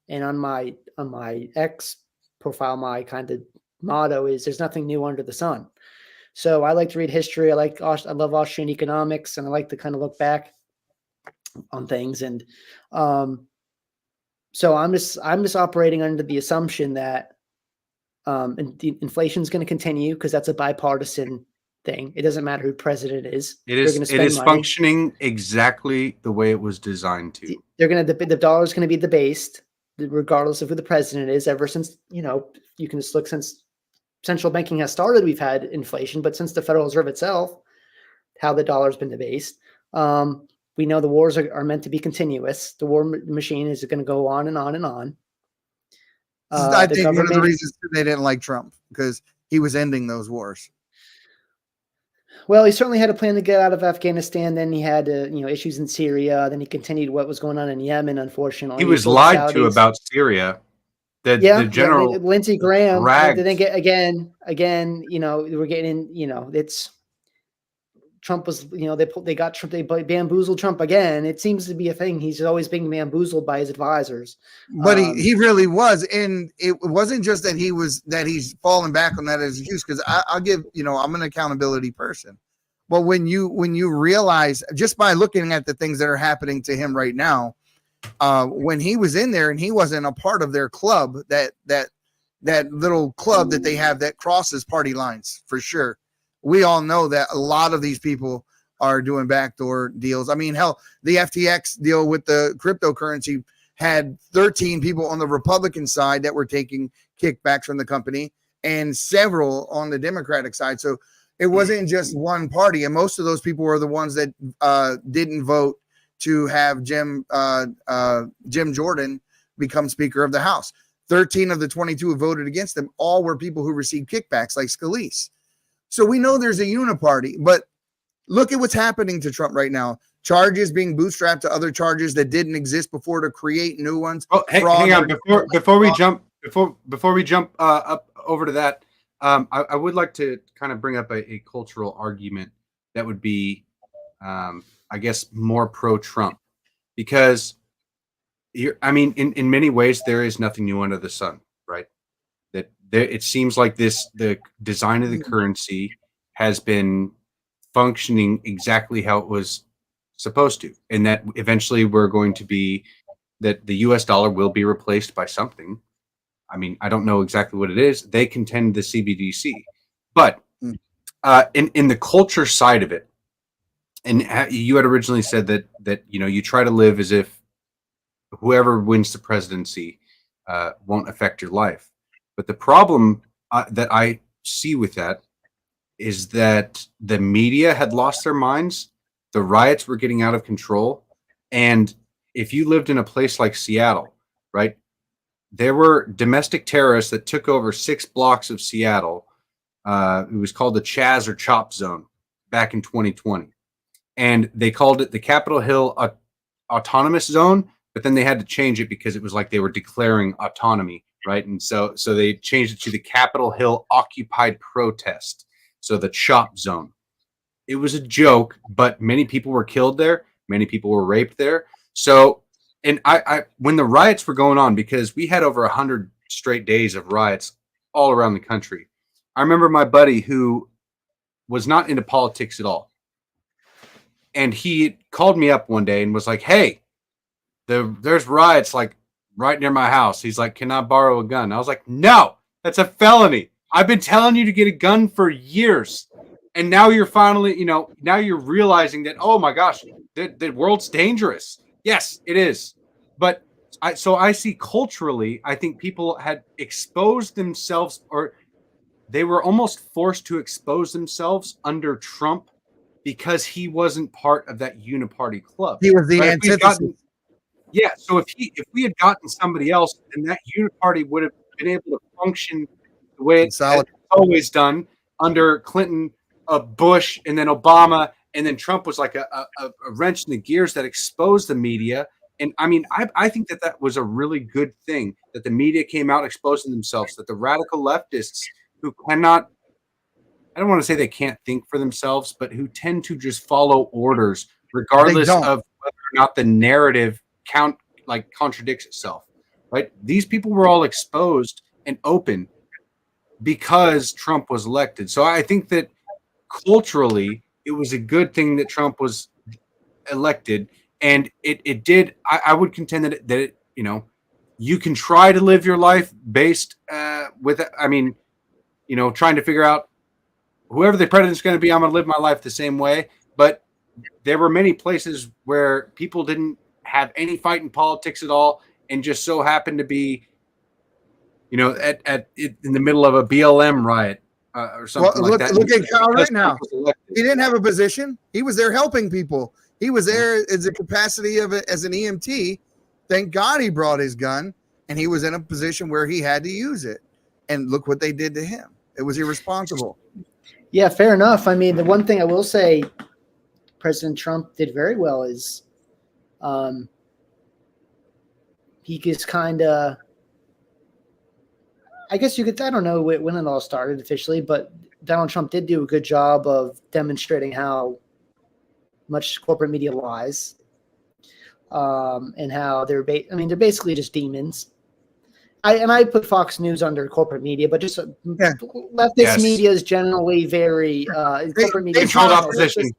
and on my X profile, my kind of motto is there's nothing new under the sun. So I like to read history. I love Austrian economics, and I like to kind of look back on things. And so I'm just operating under the assumption that and the inflation is going to continue because that's a bipartisan thing. It doesn't matter who president is. It is functioning exactly the way it was designed to. The dollar is going to be debased regardless of who the president is. Ever since you can just look since central banking has started, we've had inflation, but since the Federal Reserve itself, how the dollar has been debased. We know the wars are meant to be continuous. The war machine is going to go on and on and on. I think one of the reasons they didn't like Trump because he was ending those wars. Well, he certainly had a plan to get out of Afghanistan. Then he had issues in Syria. Then he continued what was going on in Yemen. Unfortunately, he was lied to about Syria. The general Lindsey Graham. Then again, we're getting in. It's Trump was, they bamboozled Trump again. It seems to be a thing. He's always being bamboozled by his advisors. But he really was. And it wasn't just that he's falling back on that as an excuse. Because I'll give, I'm an accountability person. But when you realize just by looking at the things that are happening to him right now, when he was in there and he wasn't a part of their club, that little club that they have that crosses party lines for sure. We all know that a lot of these people are doing backdoor deals. I mean, hell, the FTX deal with the cryptocurrency had 13 people on the Republican side that were taking kickbacks from the company and several on the Democratic side. So it wasn't just one party. And most of those people were the ones that didn't vote to have Jim Jordan become Speaker of the House. 13 of the 22 who voted against him all were people who received kickbacks like Scalise. So we know there's a uniparty, but look at what's happening to Trump right now. Charges being bootstrapped to other charges that didn't exist before to create new ones. Oh, hang on, before we jump up over to that, I would like to kind of bring up a cultural argument that would be, I guess, more pro-Trump, because in many ways there is nothing new under the sun, right? It seems like the design of the currency has been functioning exactly how it was supposed to, and that eventually that the US dollar will be replaced by something. I mean, I don't know exactly what it is. They contend the CBDC, but in the culture side of it, and you had originally said that you try to live as if whoever wins the presidency won't affect your life. But the problem that I see with that is that the media had lost their minds. The riots were getting out of control. And if you lived in a place like Seattle, right, there were domestic terrorists that took over 6 blocks of Seattle. It was called the Chaz or Chop Zone back in 2020. And they called it the Capitol Hill Autonomous Zone, but then they had to change it because it was like they were declaring autonomy, right? And so they changed it to the Capitol Hill Occupied Protest, so the Chop Zone. It was a joke, but many people were killed there. Many people were raped there. So, and I when the riots were going on, because we had over 100 straight days of riots all around the country. I remember my buddy who was not into politics at all. And he called me up one day and was like, hey, there's riots like right near my house. He's like, can I borrow a gun? I was like, no, that's a felony. I've been telling you to get a gun for years. And now you're finally, now you're realizing that, oh my gosh, the world's dangerous. Yes, it is. But I see culturally, I think people had exposed themselves, or they were almost forced to expose themselves under Trump because he wasn't part of that uniparty club. He was the antithesis. Yeah, so if we had gotten somebody else, then that uniparty would have been able to function the way it's always done under Clinton, Bush, and then Obama, and then Trump was like a wrench in the gears that exposed the media. And I mean, I think that was a really good thing, that the media came out exposing themselves, that the radical leftists who cannot, I don't want to say they can't think for themselves, but who tend to just follow orders regardless of whether or not the narrative contradicts itself, right? These people were all exposed and open because Trump was elected. So I think that culturally, it was a good thing that Trump was elected, and it did. I would contend that it you can try to live your life based with, trying to figure out whoever the president's going to be, I'm going to live my life the same way. But there were many places where people didn't have any fight in politics at all, and just so happened to be, in the middle of a BLM riot or something like that. Look at Kyle right now. He didn't have a position. He was there helping people. He was there as a capacity as an EMT. Thank God he brought his gun, and he was in a position where he had to use it. And look what they did to him. It was irresponsible. Yeah, fair enough. I mean, the one thing I will say President Trump did very well is he just kind of, I guess you could, I don't know when it all started officially, but Donald Trump did do a good job of demonstrating how much corporate media lies, and how they're basically just demons. I put Fox News under corporate media, but just leftist media is generally very corporate media. They hold opposition.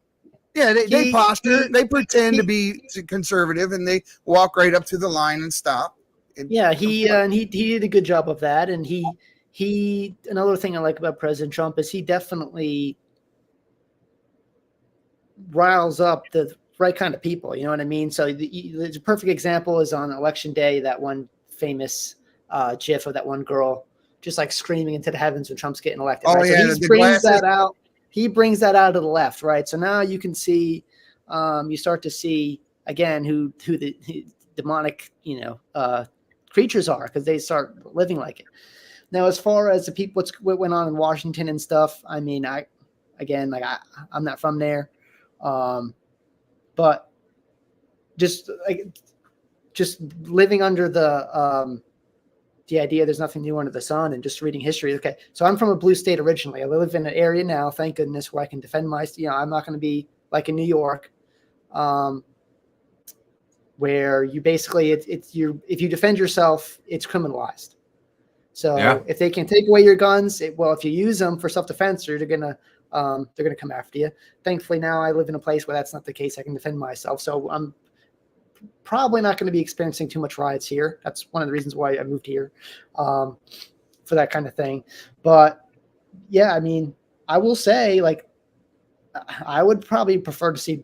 Yeah, they posture. They pretend to be conservative, and they walk right up to the line and stop. Yeah, he did a good job of that, and he another thing I like about President Trump is he definitely riles up the right kind of people. You know what I mean? So the perfect example is on election day, that one famous GIF of that one girl just like screaming into the heavens when Trump's getting elected. Oh, right? yeah, so he brings that out. He brings that out to the left, right? So now you can see, you start to see again who the demonic, creatures are, because they start living like it. Now, as far as the people, what went on in Washington and stuff, I mean, Again, like I'm not from there. But just living under the idea there's nothing new under the sun and just reading history. Okay. So I'm from a blue state originally. I live in an area now, thank goodness, where I can defend I'm not going to be like in New York, where you basically, if you defend yourself, it's criminalized. So if they can take away your guns, if you use them for self-defense, they're going to come after you. Thankfully now I live in a place where that's not the case. I can defend myself. So I'm probably not going to be experiencing too much riots here. That's one of the reasons why I moved here, for that kind of thing. But yeah, I mean, I will say, like, I would probably prefer to see,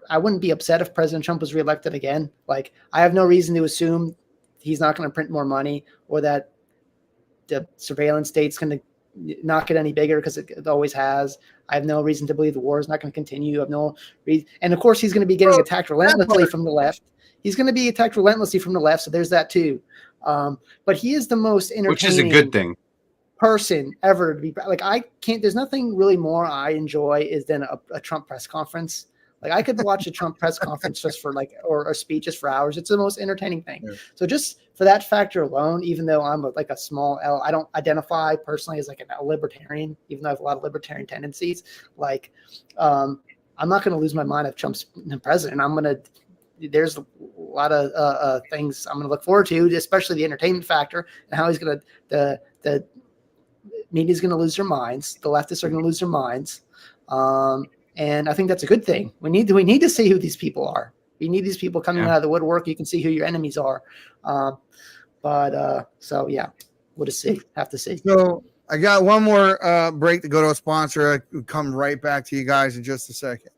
I wouldn't be upset if President Trump was reelected again. Like, I have no reason to assume he's not going to print more money, or that the surveillance state's going to not get any bigger, because it always has. I have no reason to believe the war is not going to continue. I have no reason. And of course, he's going to be getting attacked relentlessly from the left. He's going to be attacked relentlessly from the left. So there's that too. But he is the most entertaining, which is a good thing, person ever to be. Like, there's nothing really more I enjoy than a Trump press conference. Like, I could watch a Trump press conference just for or a speech just for hours. It's the most entertaining thing. Yeah. So just for that factor alone, even though I'm like a small L, I don't identify personally as like a libertarian, even though I have a lot of libertarian tendencies. Like, I'm not going to lose my mind if Trump's the president. There's a lot of things I'm going to look forward to, especially the entertainment factor and how he's going to, the media's going to lose their minds. The leftists are going to lose their minds. And I think that's a good thing. We need to see who these people are. We need these people coming out of the woodwork. You can see who your enemies are. So yeah, we'll just see. Have to see. So I got one more break to go to a sponsor. I'll come right back to you guys in just a second.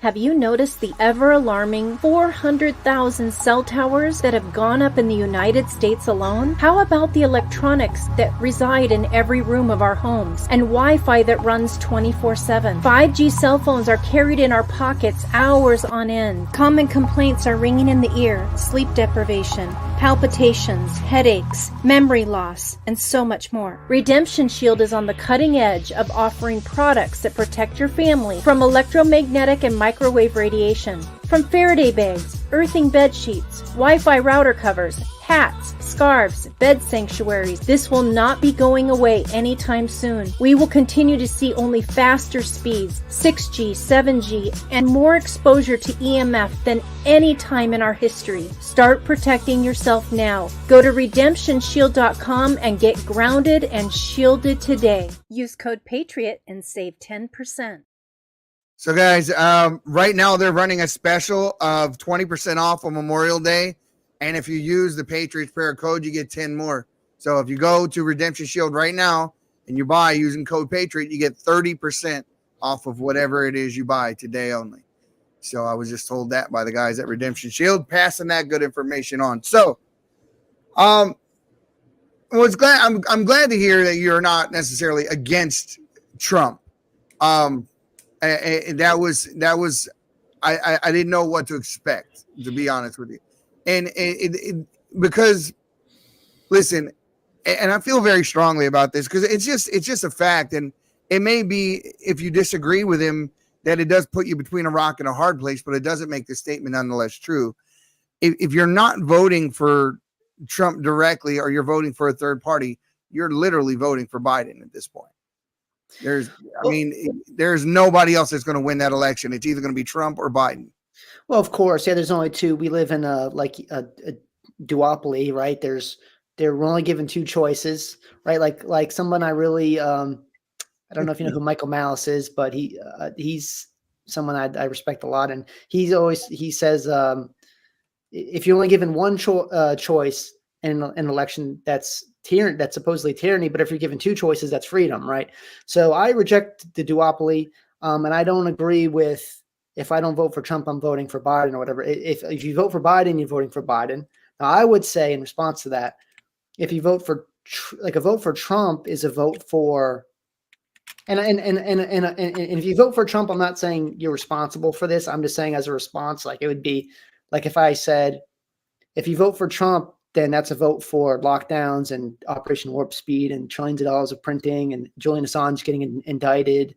Have you noticed the ever-alarming 400,000 cell towers that have gone up in the United States alone? How about the electronics that reside in every room of our homes and Wi-Fi that runs 24/7? 5G cell phones are carried in our pockets hours on end. Common complaints are ringing in the ear: sleep deprivation, palpitations, headaches, memory loss, and so much more. Redemption Shield is on the cutting edge of offering products that protect your family from electromagnetic and microwave radiation. From Faraday bags, earthing bed sheets, Wi-Fi router covers, hats, scarves, bed sanctuaries. This will not be going away anytime soon. We will continue to see only faster speeds, 6G, 7G, and more exposure to EMF than any time in our history. Start protecting yourself now. Go to redemptionshield.com and get grounded and shielded today. Use code PATRIOT and save 10%. So guys, right now they're running a special of 20% off on Memorial Day. And if you use the Patriots prayer code, you get 10 more. So if you go to Redemption Shield right now and you buy using code Patriot, you get 30% off of whatever it is you buy today only. So I was just told that by the guys at Redemption Shield, passing that good information on. So I'm glad to hear that you're not necessarily against Trump. I didn't know what to expect, to be honest with you. And because, listen, and I feel very strongly about this because it's just a fact. And it may be, if you disagree with him, that it does put you between a rock and a hard place, but it doesn't make the statement nonetheless true. If you're not voting for Trump directly, or you're voting for a third party, you're literally voting for Biden at this point. There's nobody else that's going to win that election. It's either going to be Trump or Biden. Well, of course, yeah. There's only two. We live in a duopoly, right? They're only given two choices, right? Like someone I really, I don't know if you know who Michael Malice is, but he's someone I respect a lot, and he says, if you're only given one choice in an election, that's supposedly tyranny, but if you're given two choices, that's freedom, right? So I reject the duopoly, and I don't agree with, if I don't vote for Trump, I'm voting for Biden or whatever. If you vote for Biden, you're voting for Biden. Now, I would say in response to that, if you vote for a vote for Trump is a vote for, and if you vote for Trump, I'm not saying you're responsible for this. I'm just saying as a response, like it would be like if I said, if you vote for Trump, then that's a vote for lockdowns and Operation Warp Speed and trillions of dollars of printing and Julian Assange getting indicted,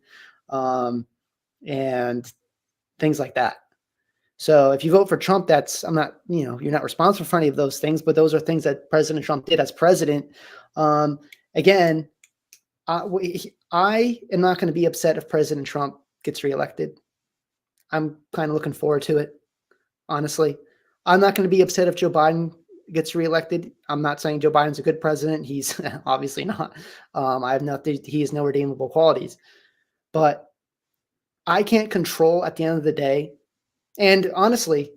and things like that. So if you vote for Trump, I'm not, you're not responsible for any of those things, but those are things that President Trump did as president. Again, I am not going to be upset if President Trump gets reelected. I'm kind of looking forward to it, honestly. I'm not going to be upset if Joe Biden gets reelected. I'm not saying Joe Biden's a good president. He's obviously not. He has no redeemable qualities. But I can't control at the end of the day. And honestly,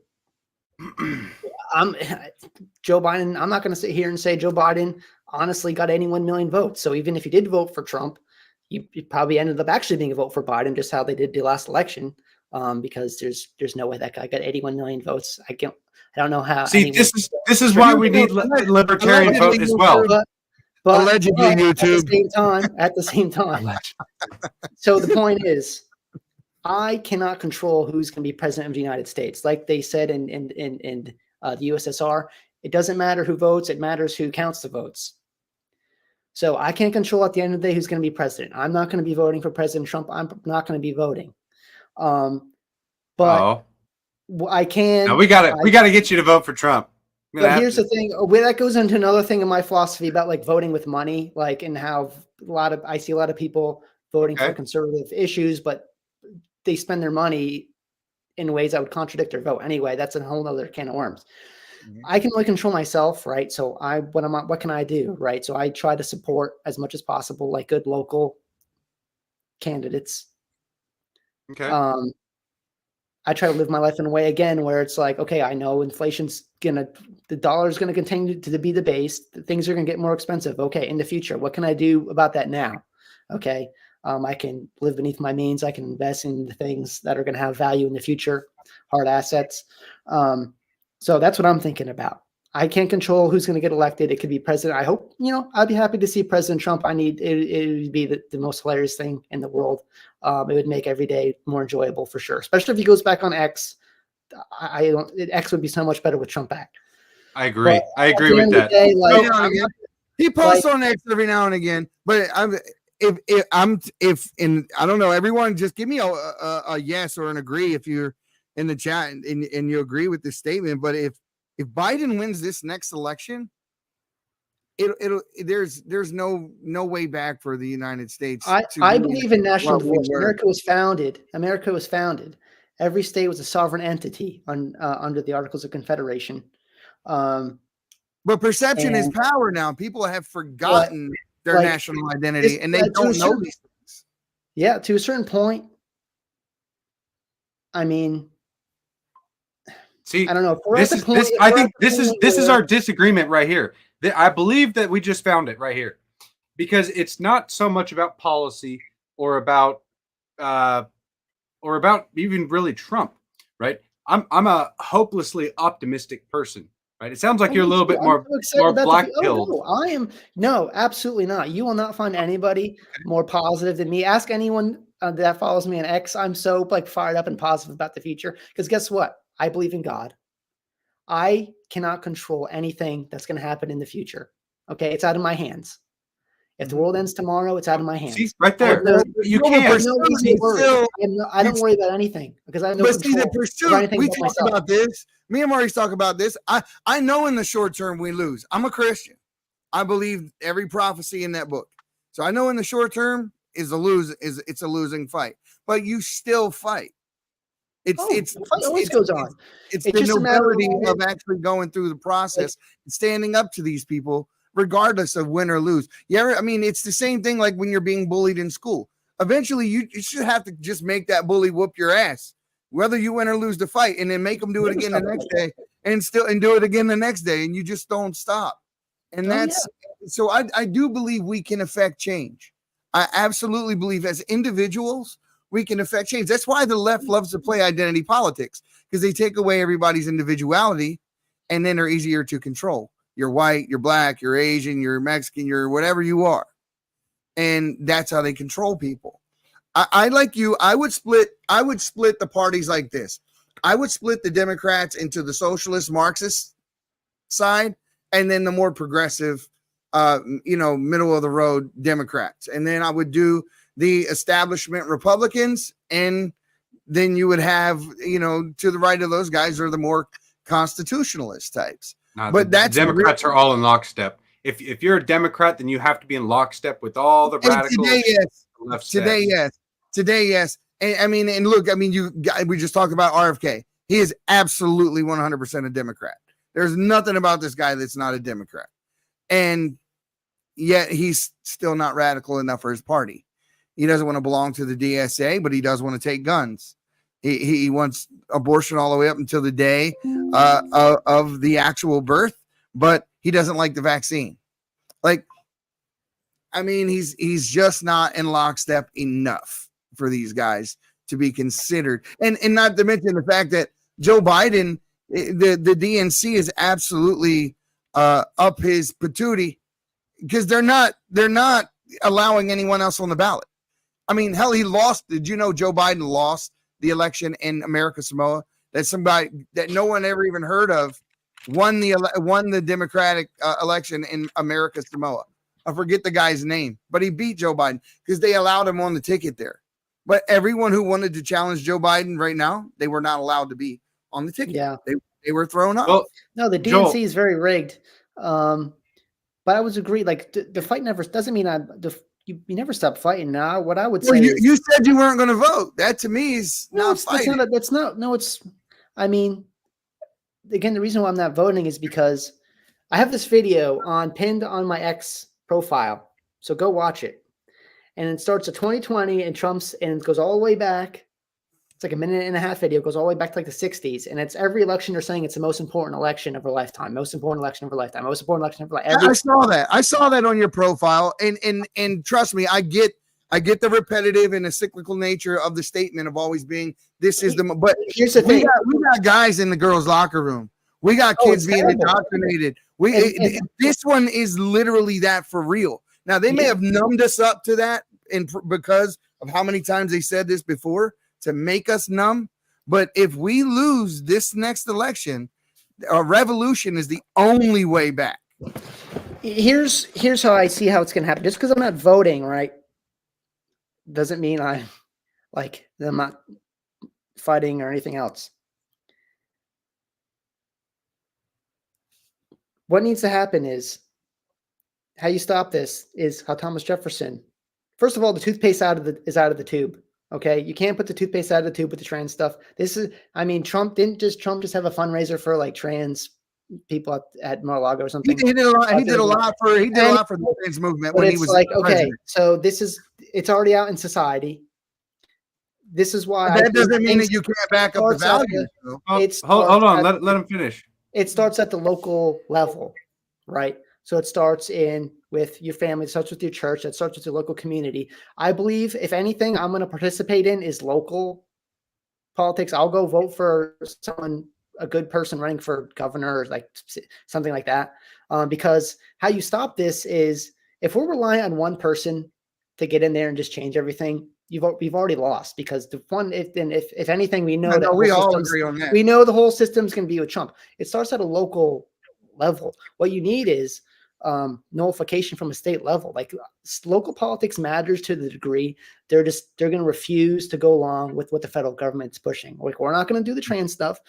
Joe Biden, I'm not going to sit here and say Joe Biden honestly got 81 million votes. So even if you did vote for Trump, you probably ended up actually being a vote for Biden, just how they did the last election. Because there's no way that guy got 81 million votes. I don't know how. See, this is why we need libertarian vote as well. But allegedly, YouTube. At the same time. So the point is, I cannot control who's going to be president of the United States. Like they said in the USSR, it doesn't matter who votes; it matters who counts the votes. So I can't control at the end of the day who's going to be president. I'm not going to be voting for President Trump. I'm not going to be voting. But I can. Now we got to get you to vote for Trump. But here's the thing. That goes into another thing in my philosophy about like voting with money, like and how I see a lot of people voting for conservative issues, but they spend their money in ways that would contradict their vote. Anyway, that's a whole other can of worms. Mm-hmm. I can only control myself, right? So what can I do, right? So I try to support as much as possible, like good local candidates. Okay. I try to live my life in a way again where it's like, okay, I know the dollar's gonna continue to be the base. Things are gonna get more expensive. Okay, in the future, what can I do about that now? Okay, I can live beneath my means. I can invest in the things that are gonna have value in the future, hard assets. So that's what I'm thinking about. I can't control who's going to get elected. It could be president. I hope, I'd be happy to see President Trump. It would be the most hilarious thing in the world. It would make every day more enjoyable for sure, especially if he goes back on X. X would be so much better with Trump back. I agree. I agree with that. Day, he posts on X every now and again, but I don't know, everyone just give me a yes or an agree if you're in the chat and you agree with this statement. But if Biden wins this next election, there's no way back for the United States. I believe in national divorce. America was founded. Every state was a sovereign entity under the Articles of Confederation. But perception is power now. People have forgotten their national identity, and they don't know these things. Yeah, to a certain point. I mean, see, I don't know. I think this is our disagreement right here. I believe that we just found it right here, because it's not so much about policy or about even really Trump, right? I'm a hopelessly optimistic person, right? It sounds like you're a little bit more black-pilled. No, absolutely not. You will not find anybody more positive than me. Ask anyone that follows me on X. I'm so fired up and positive about the future, because guess what? I believe in God. I cannot control anything that's going to happen in the future. Okay, it's out of my hands. If the world ends tomorrow, it's out of my hands. See, right there. You can't. I don't worry about anything because I have no control. The pursuit, we talked about this. Me and Maurice talk about this. I know in the short term we lose. I'm a Christian. I believe every prophecy in that book. So I know in the short term it's a losing fight. But you still fight. It always goes on. It's the nobility of actually going through the process and standing up to these people, regardless of win or lose. It's the same thing like when you're being bullied in school. Eventually, you should have to just make that bully whoop your ass, whether you win or lose the fight, and then make them do it again the next day, and do it again the next day, and you just don't stop. And so I do believe we can affect change. I absolutely believe as individuals, we can affect change. That's why the left loves to play identity politics, because they take away everybody's individuality and then they're easier to control. You're white, you're black, you're Asian, you're Mexican, you're whatever you are. And that's how they control people. I like you. I would split the parties like this. I would split the Democrats into the socialist Marxist side and then the more progressive, middle of the road Democrats. And then I would do the establishment Republicans, and then you would have, to the right of those guys are the more constitutionalist types. But the Democrats are all in lockstep. If you're a Democrat, then you have to be in lockstep with all the radicals. Today, yes. And look, we just talked about RFK. He is absolutely 100% a Democrat. There's nothing about this guy that's not a Democrat. And yet he's still not radical enough for his party. He doesn't want to belong to the DSA, but he does want to take guns. He wants abortion all the way up until the day of the actual birth, but he doesn't like the vaccine. He's just not in lockstep enough for these guys to be considered. And not to mention the fact that Joe Biden, the DNC is absolutely up his patootie because they're not allowing anyone else on the ballot. Hell, he lost. Did you know Joe Biden lost the election in America Samoa? That somebody that no one ever even heard of won the Democratic election in America Samoa. I forget the guy's name, but he beat Joe Biden because they allowed him on the ticket there. But everyone who wanted to challenge Joe Biden right now, they were not allowed to be on the ticket. Yeah, they were thrown up. Well, no, the DNC is very rigged. But I would agree. The fight never doesn't mean you never stop fighting. Now, what I would say, you said you weren't going to vote. That to me is not fighting. Again, the reason why I'm not voting is because I have this video pinned on my X profile. So go watch it. And it starts at 2020 and it goes all the way back. It's like a 1.5-minute video. It goes all the way back to the 60s. And it's every election they're saying it's the most important election of our lifetime. Most important election of our lifetime. Most important election of our lifetime. I saw that on your profile. And trust me, I get the repetitive and the cyclical nature of the statement of always being this is but here's the thing. We got guys in the girls' locker room. We got kids being indoctrinated. This one is literally that for real. Now they may have numbed us up to that because of how many times they said this before to make us numb. But if we lose this next election, a revolution is the only way back. Here's how I see how it's going to happen. Just because I'm not voting, right, doesn't mean I'm not fighting or anything else. What needs to happen is how you stop this is how Thomas Jefferson. First of all, the toothpaste is out of the tube. Okay, you can't put the toothpaste out of the tube with the trans stuff. Trump didn't just have a fundraiser for trans people at Mar-a-Lago or something. He did a lot for the trans movement when he was okay. So it's already out in society. This is why that doesn't mean that you can't back up the values. Hold on, let him finish. It starts at the local level, right? So it starts with your family, it starts with your church, it starts with your local community. I believe, if anything, I'm going to participate in is local politics. I'll go vote for a good person running for governor or something like that. Because how you stop this is if we're relying on one person to get in there and just change everything, we've already lost because if anything, we know we all agree on that. We know the whole system's going to be with Trump. It starts at a local level. What you need is nullification from a state level. Local politics matters to the degree they're going to refuse to go along with what the federal government's pushing. We're not going to do the trans stuff.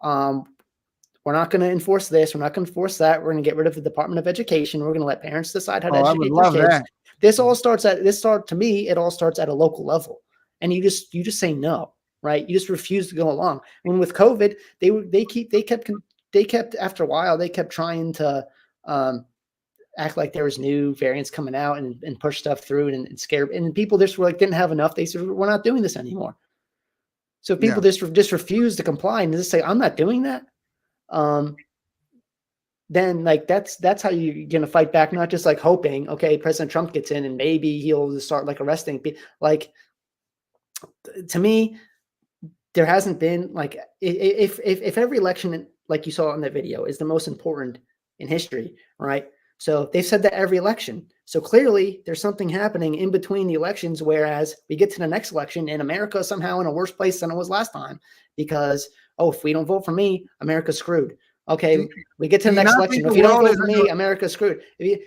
We're not going to enforce this. We're not going to enforce that. We're going to get rid of the Department of Education. We're going to let parents decide how to educate their kids. That. It all starts at a local level. And you just say no, right? You just refuse to go along. And with COVID, they kept after a while, they kept trying to act like there was new variants coming out and push stuff through and scare. And people just didn't have enough. They said, we're not doing this anymore. So if people just refuse to comply and just say, I'm not doing that. Then that's how you're going to fight back. Not just hoping, okay, President Trump gets in and maybe he'll start arresting people. To me, there hasn't been if every election, like you saw in that video, is the most important in history, right? So they've said that every election. So clearly there's something happening in between the elections, whereas we get to the next election and America is somehow in a worse place than it was last time because, if we don't vote for me, America's screwed. Okay, we get to the next election. If you don't vote for me, America's screwed.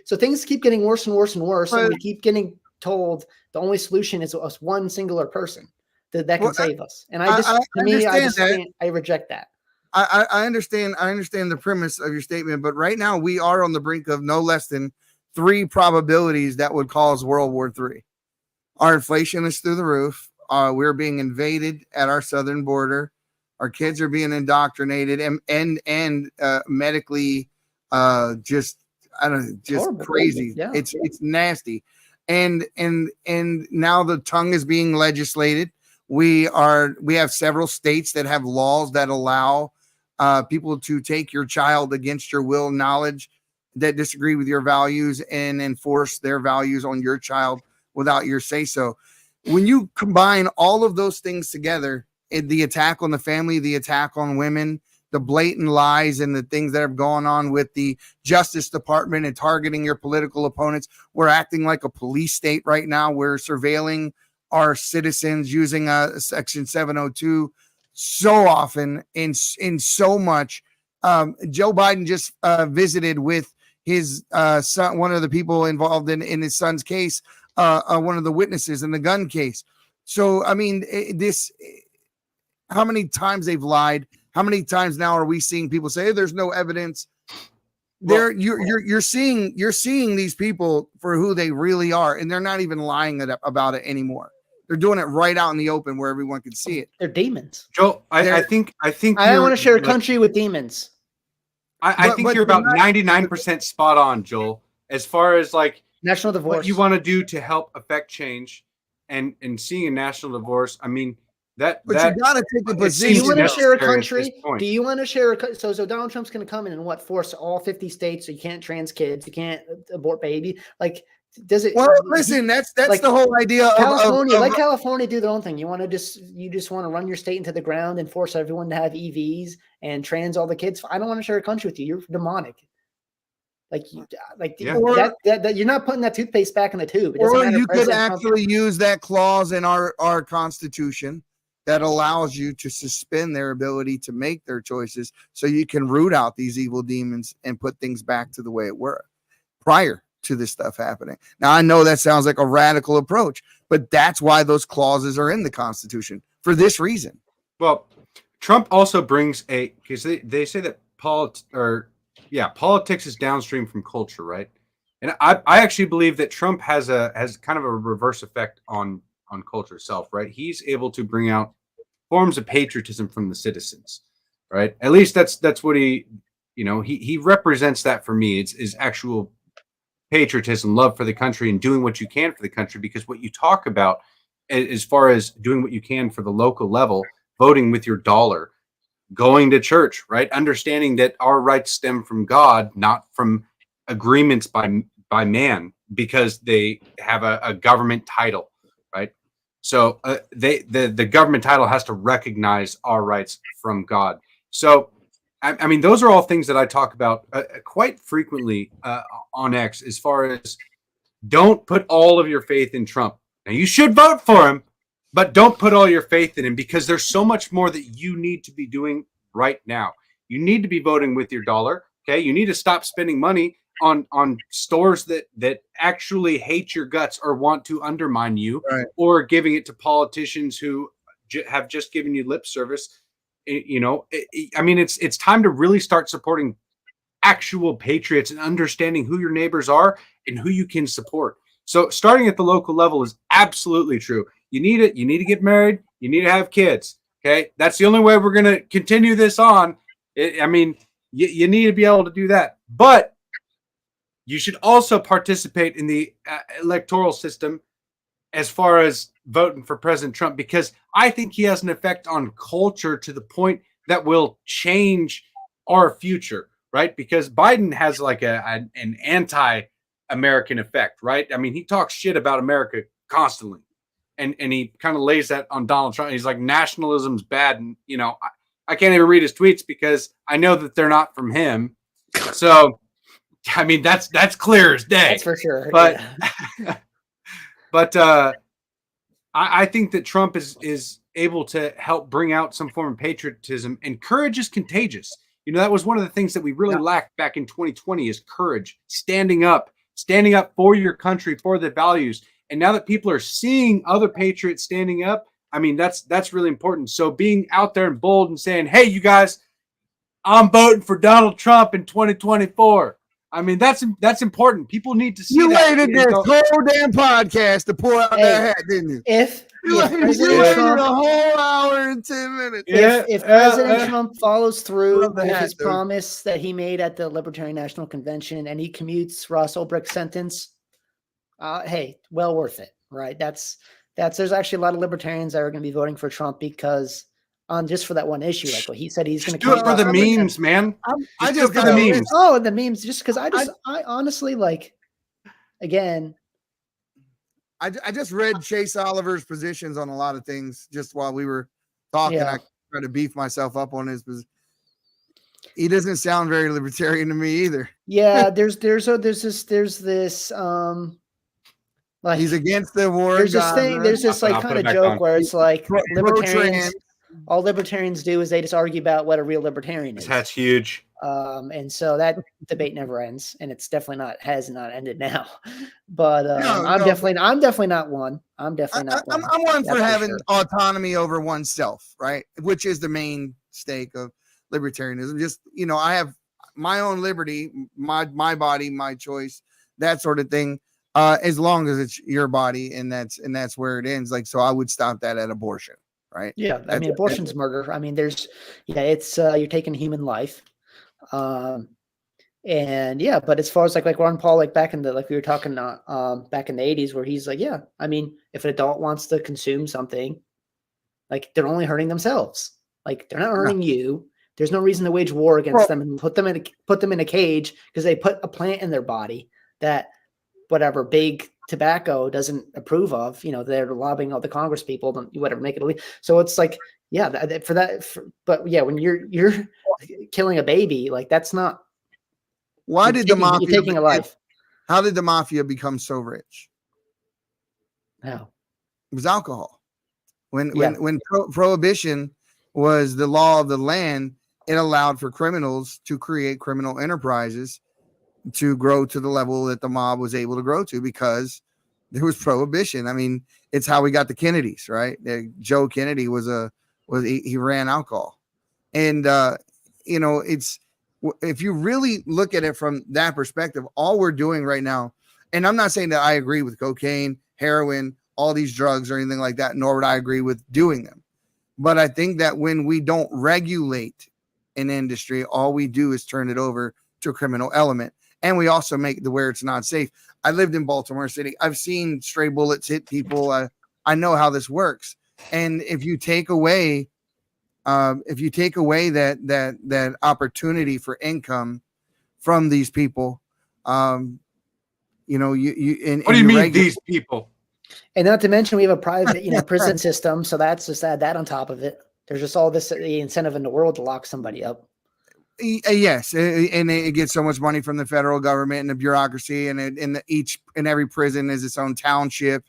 So things keep getting worse and worse and worse, and we keep getting told the only solution is us one singular person that can Well, save us. And I understand that. can't, I reject that. I understand the premise of your statement, but right now we are on the brink of no less than 3 probabilities that would cause World War III. Our inflation is through the roof. We're being invaded at our southern border. Our kids are being indoctrinated and medically just Horrible. crazy. Yeah. It's nasty. And now the tongue is being legislated. We have several states that have laws that allow people to take your child against your will, knowledge, that disagree with your values and enforce their values on your child without your say so. When you combine all of those things together, the attack on the family, the attack on women, the blatant lies and the things that have gone on with the Justice Department and targeting your political opponents, we're acting like a police state right now. We're surveilling our citizens using Section 702 so often and so much. Joe Biden just visited with his son, one of the people involved in his son's case, one of the witnesses in the gun case. So, I mean, how many times they've lied? How many times now are we seeing people say, hey, there's no evidence? You're seeing these people for who they really are, and they're not even lying about it anymore. They're doing it right out in the open where everyone can see it. They're demons. Joe, I think I don't want to share a country with demons. I think you're about 99% spot on, Joel, as far as like national divorce, what you want to do to help affect change and seeing a national divorce. I mean, but you got to take a position. Do you want to share a country? Do you want to share so Donald Trump's going to come in and force all 50 states so you can't trans kids, you can't abort baby? Like, does it? Well, listen, that's like the whole idea California. Let California do their own thing. You just want to run your state into the ground and force everyone to have EVs and trans all the kids. I don't want to share a country with you. You're demonic. That you're not putting that toothpaste back in the tube. Or you could actually use that clause in our Constitution that allows you to suspend their ability to make their choices so you can root out these evil demons and put things back to the way it were prior to this stuff happening. Now, I know that sounds like a radical approach, but that's why those clauses are in the Constitution, for this reason. Well, Trump also brings because they say that politics is downstream from culture, right? And I actually believe that Trump has kind of a reverse effect on culture itself, right? He's able to bring out forms of patriotism from the citizens, right? At least that's what he represents that for me. It's actual patriotism, love for the country, and doing what you can for the country. Because what you talk about as far as doing what you can for the local level, voting with your dollar, going to church, right? Understanding that our rights stem from God, not from agreements by man, because they have a government title, right? So the government title has to recognize our rights from God. So, I mean, those are all things that I talk about quite frequently on X, as far as don't put all of your faith in Trump. Now, you should vote for him, but don't put all your faith in him, because there's so much more that you need to be doing right now. You need to be voting with your dollar. Okay. You need to stop spending money on stores that actually hate your guts or want to undermine you, right, or giving it to politicians who have just given you lip service. I mean, it's time to really start supporting actual patriots and understanding who your neighbors are and who you can support. So starting at the local level is absolutely true. You need it. You need to get married. You need to have kids. Okay. That's the only way we're going to continue this on. You need to be able to do that, but you should also participate in the electoral system as far as voting for President Trump, because I think he has an effect on culture to the point that will change our future, right? Because Biden has like an anti-American effect, right? I mean, he talks shit about America constantly, and he kind of lays that on Donald Trump. He's like, nationalism's bad, and I can't even read his tweets because I know that they're not from him. So, I mean, that's clear as day. That's for sure. But, yeah. But I think that Trump is able to help bring out some form of patriotism, and courage is contagious. That was one of the things that we really lacked back in 2020 is courage, standing up for your country, for the values. And now that people are seeing other patriots standing up, I mean, that's really important. So being out there and bold and saying, hey, you guys, I'm voting for Donald Trump in 2024. I mean, that's important. People need to see You that. waited this whole damn podcast to pull out that hat, didn't you? If You waited a whole hour and 10 minutes. If President Trump follows through with his dude. promise that he made at the Libertarian National Convention and he commutes Ross Ulbricht's sentence, hey, well worth it, right? There's actually a lot of libertarians that are going to be voting for Trump because just for that one issue, like what he said, he's going to do it for the memes, man. I just for the memes. Oh, and the memes, just because I honestly like, again. I just read Chase Oliver's positions on a lot of things just while we were talking. I tried to beef myself up on his position. He doesn't sound very libertarian to me either. Yeah, there's this like he's against the war. There's this thing. There's this like kind of joke where it's like libertarians. All libertarians do is they just argue about what a real libertarian is. That's huge. And so that debate never ends, and it's definitely has not ended now. But I'm definitely not one. I'm definitely not one. I'm one for having autonomy over oneself, right? Which is the main stake of libertarianism. Just, I have my own liberty, my body, my choice, that sort of thing. As long as it's your body, and that's where it ends. Like, so I would stop that at abortion, right? Yeah, I mean, abortion's murder. I mean, it's you're taking human life, and yeah. But as far as like Ron Paul, like back in the we were talking back in the 80s, where he's like, yeah, I mean, if an adult wants to consume something, like they're only hurting themselves. Like they're not hurting you. There's no reason to wage war against them and put them in a cage because they put a plant in their body that whatever big tobacco doesn't approve of, they're lobbying all the Congress people to whatever, make it illegal. So it's like, yeah, but yeah, when you're killing a baby, like that's not. Why did the mafia? You're taking a life. How did the mafia become so rich? How? It was alcohol. When prohibition was the law of the land, it allowed for criminals to create criminal enterprises to grow to the level that the mob was able to grow to because there was prohibition. I mean, it's how we got the Kennedys, right? Joe Kennedy he ran alcohol. And, it's, if you really look at it from that perspective, all we're doing right now, and I'm not saying that I agree with cocaine, heroin, all these drugs or anything like that, nor would I agree with doing them. But I think that when we don't regulate an industry, all we do is turn it over to a criminal element. And we also make it to where it's not safe. I lived in Baltimore City. I've seen stray bullets hit people. I know how this works. And if you take away that opportunity for income from these people, what do you mean these people? And not to mention we have a private, prison system. So that's just add that on top of it. There's just all this incentive in the world to lock somebody up. Yes, and it gets so much money from the federal government and the bureaucracy, and every prison is its own township,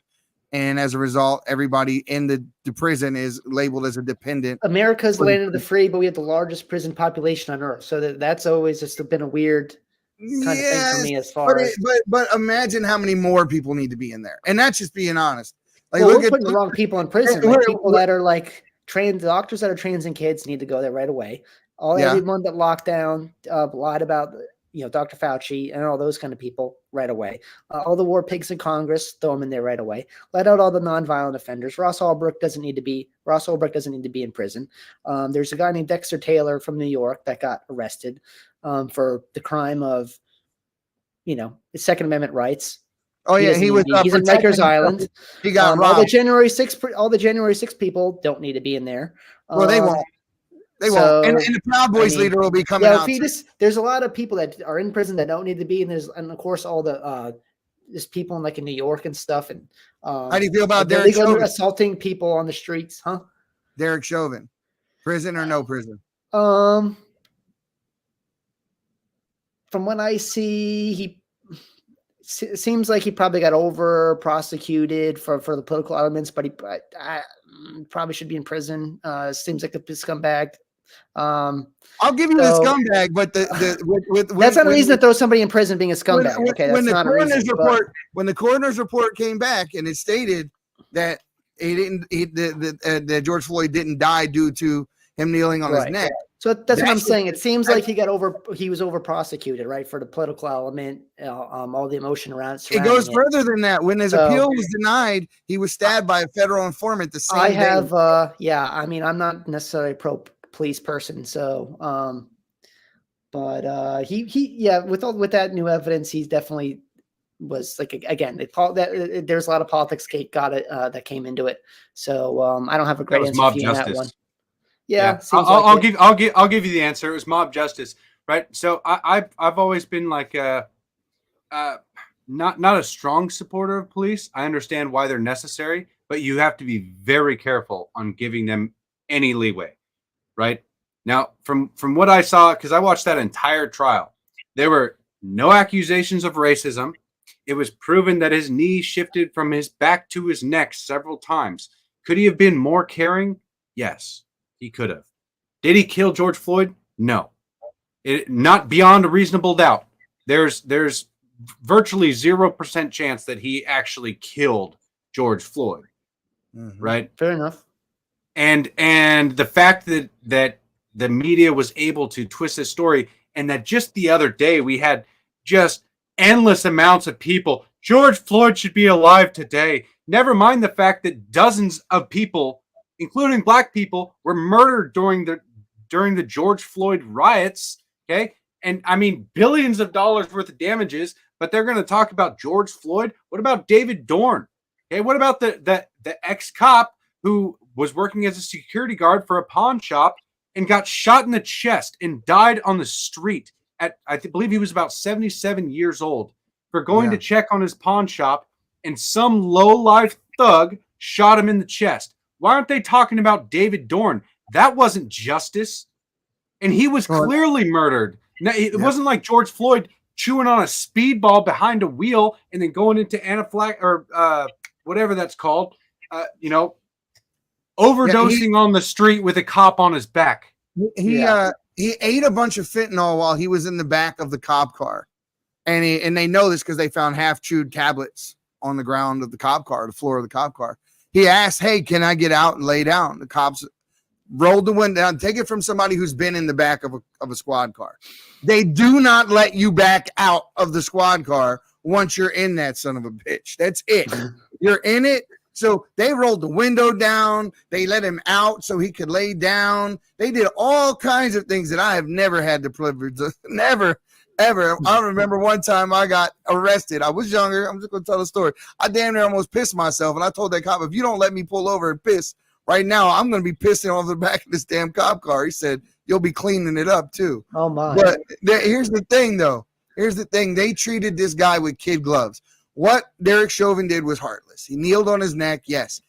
and as a result, everybody in the prison is labeled as a dependent. America's the land of the free, but we have the largest prison population on earth, so that's always just been a weird kind of thing for me. As far as but imagine how many more people need to be in there, and that's just being honest. Like, we're putting the wrong people in prison. Like people that are like trained, doctors that are training kids need to go there right away. Everyone that locked down, lied about, Dr. Fauci and all those kind of people right away. All the war pigs in Congress, throw them in there right away. Let out all the nonviolent offenders. Ross Ulbricht doesn't need to be in prison. There's a guy named Dexter Taylor from New York that got arrested for the crime of, his Second Amendment rights. Oh yeah, he's in Rikers Island. He got robbed. All the January 6 people don't need to be in there. Well, they won't. They won't. And the Proud Boys leader will be coming out. There's a lot of people that are in prison that don't need to be, and of course all the there's people in New York and stuff. And how do you feel about Derek Chauvin assaulting people on the streets? Huh? Derek Chauvin, prison or no prison? From what I see, he seems like he probably got over prosecuted for the political elements, but he probably should be in prison. Seems like a scumbag. I'll give you the So- scumbag, but That's not a reason to throw somebody in prison being a scumbag. Okay, that's when the not a coroner's reason. report when the coroner's report came back and it stated that that George Floyd didn't die due to him kneeling on his Right. neck. So that's what I'm That's- saying. It seems like he was over prosecuted, right, for the political element, all the emotion around. It goes further than that. When his So- appeal was denied, he was stabbed by a federal informant the same day. I mean, I'm not necessarily a pro police person, so, but with that new evidence, he's definitely was like, again, there's a lot of politics that came into it. So, I don't have a great was answer mob for you on that justice. one. Yeah. seems I'll like it. I'll give you the answer. It was mob justice, right? So I've always been like not a strong supporter of police. I understand why they're necessary, but you have to be very careful on giving them any leeway, right? Now, from what I saw, because I watched that entire trial, there were no accusations of racism. It was proven that his knee shifted from his back to his neck several times. Could he have been more caring? Yes, he could have. Did he kill George Floyd? No. Not beyond a reasonable doubt. There's virtually 0% chance that he actually killed George Floyd. Mm-hmm. Right? Fair enough. And the fact that the media was able to twist this story, and that just the other day we had just endless amounts of people, George Floyd should be alive today. Never mind the fact that dozens of people, including black people, were murdered during the George Floyd riots. Okay. And I mean, billions of dollars worth of damages, but they're going to talk about George Floyd. What about David Dorn? Okay. What about the ex-cop who was working as a security guard for a pawn shop and got shot in the chest and died on the street at, believe he was about 77 years old, for going to check on his pawn shop, and some low-life thug shot him in the chest. Why aren't they talking about David Dorn? That wasn't justice. And he was clearly murdered. Now, it wasn't like George Floyd chewing on a speedball behind a wheel and then going into anaphylactic or whatever that's called, overdosing on the street with a cop on his back. He ate a bunch of fentanyl while he was in the back of the cop car. And they know this because they found half-chewed tablets on the ground of the cop car, the floor of the cop car. He asked, "Hey, can I get out and lay down?" The cops rolled the window down. Take it from somebody who's been in the back of a squad car. They do not let you back out of the squad car once you're in that son of a bitch. That's it. You're in it. So they rolled the window down. They let him out so he could lay down. They did all kinds of things that I have never had the privilege of. Never, ever. I remember one time I got arrested. I was younger. I'm just going to tell the story. I damn near almost pissed myself. And I told that cop, if you don't let me pull over and piss right now, I'm going to be pissing off the back of this damn cop car. He said, you'll be cleaning it up too. Oh, my. But here's the thing, though. Here's the thing. They treated this guy with kid gloves. What Derek Chauvin did was heartless. He kneeled on his neck, yes,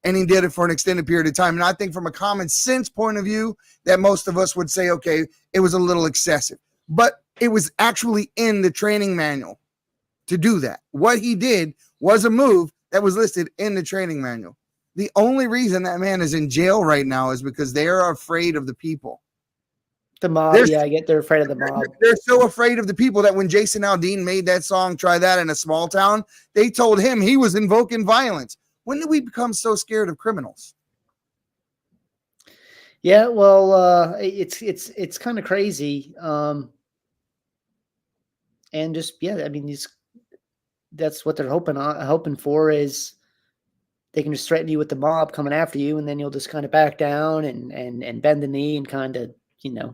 and he did it for an extended period of time. And I think from a common sense point of view, that most of us would say, okay, it was a little excessive. But it was actually in the training manual to do that. What he did was a move that was listed in the training manual. The only reason that man is in jail right now is because they are afraid of the people. The mob, they're afraid of the mob. They're so afraid of the people that when Jason Aldean made that song, Try That in a Small Town, they told him he was invoking violence. When did we become so scared of criminals? Yeah, well, it's kind of crazy. And just, I mean, that's what they're hoping for, is they can just threaten you with the mob coming after you, and then you'll just kind of back down and bend the knee and kind of,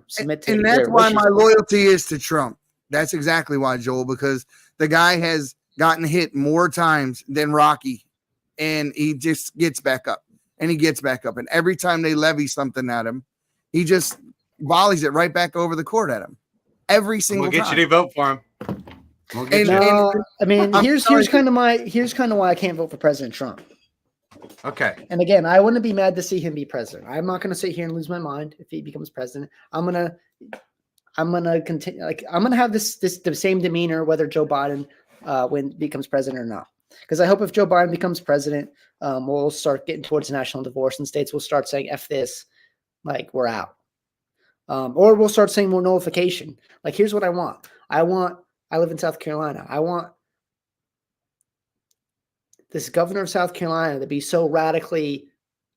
submit to. And that's why my loyalty is to Trump. That's exactly why, Joel, because the guy has gotten hit more times than Rocky, and he just gets back up, and he gets back up. And every time they levy something at him, he just volleys it right back over the court at him. Every single time. We'll get you to vote for him. I mean, here's kind of why I can't vote for President Trump. Okay. And again, I wouldn't be mad to see him be president. I'm not going to sit here and lose my mind if he becomes president. I'm gonna continue. Like, I'm gonna have the same demeanor whether Joe Biden becomes president or not. Because I hope if Joe Biden becomes president, we'll start getting towards national divorce, and states will start saying, "F this," like, we're out. Or we'll start saying more nullification. Like, here's what I want. I live in South Carolina. I want this governor of South Carolina to be so radically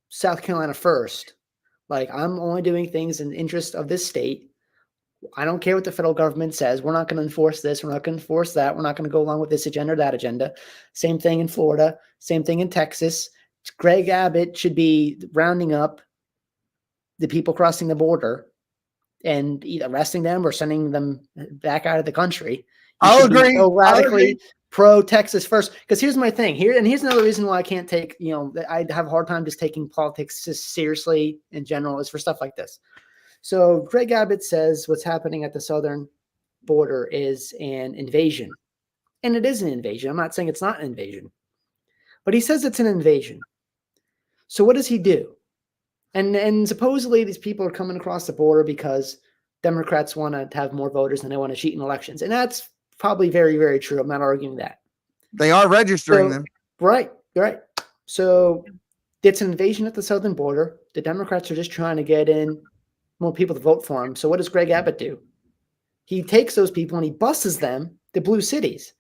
South Carolina first. Like, I'm only doing things in the interest of this state. I don't care what the federal government says. We're not going to enforce this. We're not going to enforce that. We're not going to go along with this agenda or that agenda. Same thing in Florida. Same thing in Texas. Greg Abbott should be rounding up the people crossing the border and either arresting them or sending them back out of the country. I'll agree. So radically pro Texas first. Because here's my thing here. And here's another reason why I can't take, I have a hard time just taking politics just seriously in general is for stuff like this. So Greg Abbott says what's happening at the southern border is an invasion. And it is an invasion. I'm not saying it's not an invasion. But he says it's an invasion. So what does he do? And supposedly these people are coming across the border because Democrats want to have more voters and they want to cheat in elections. And that's probably very, very true. I'm not arguing that. They are registering them. Right. So it's an invasion at the southern border. The Democrats are just trying to get in more people to vote for him. So what does Greg Abbott do? He takes those people and he buses them to blue cities.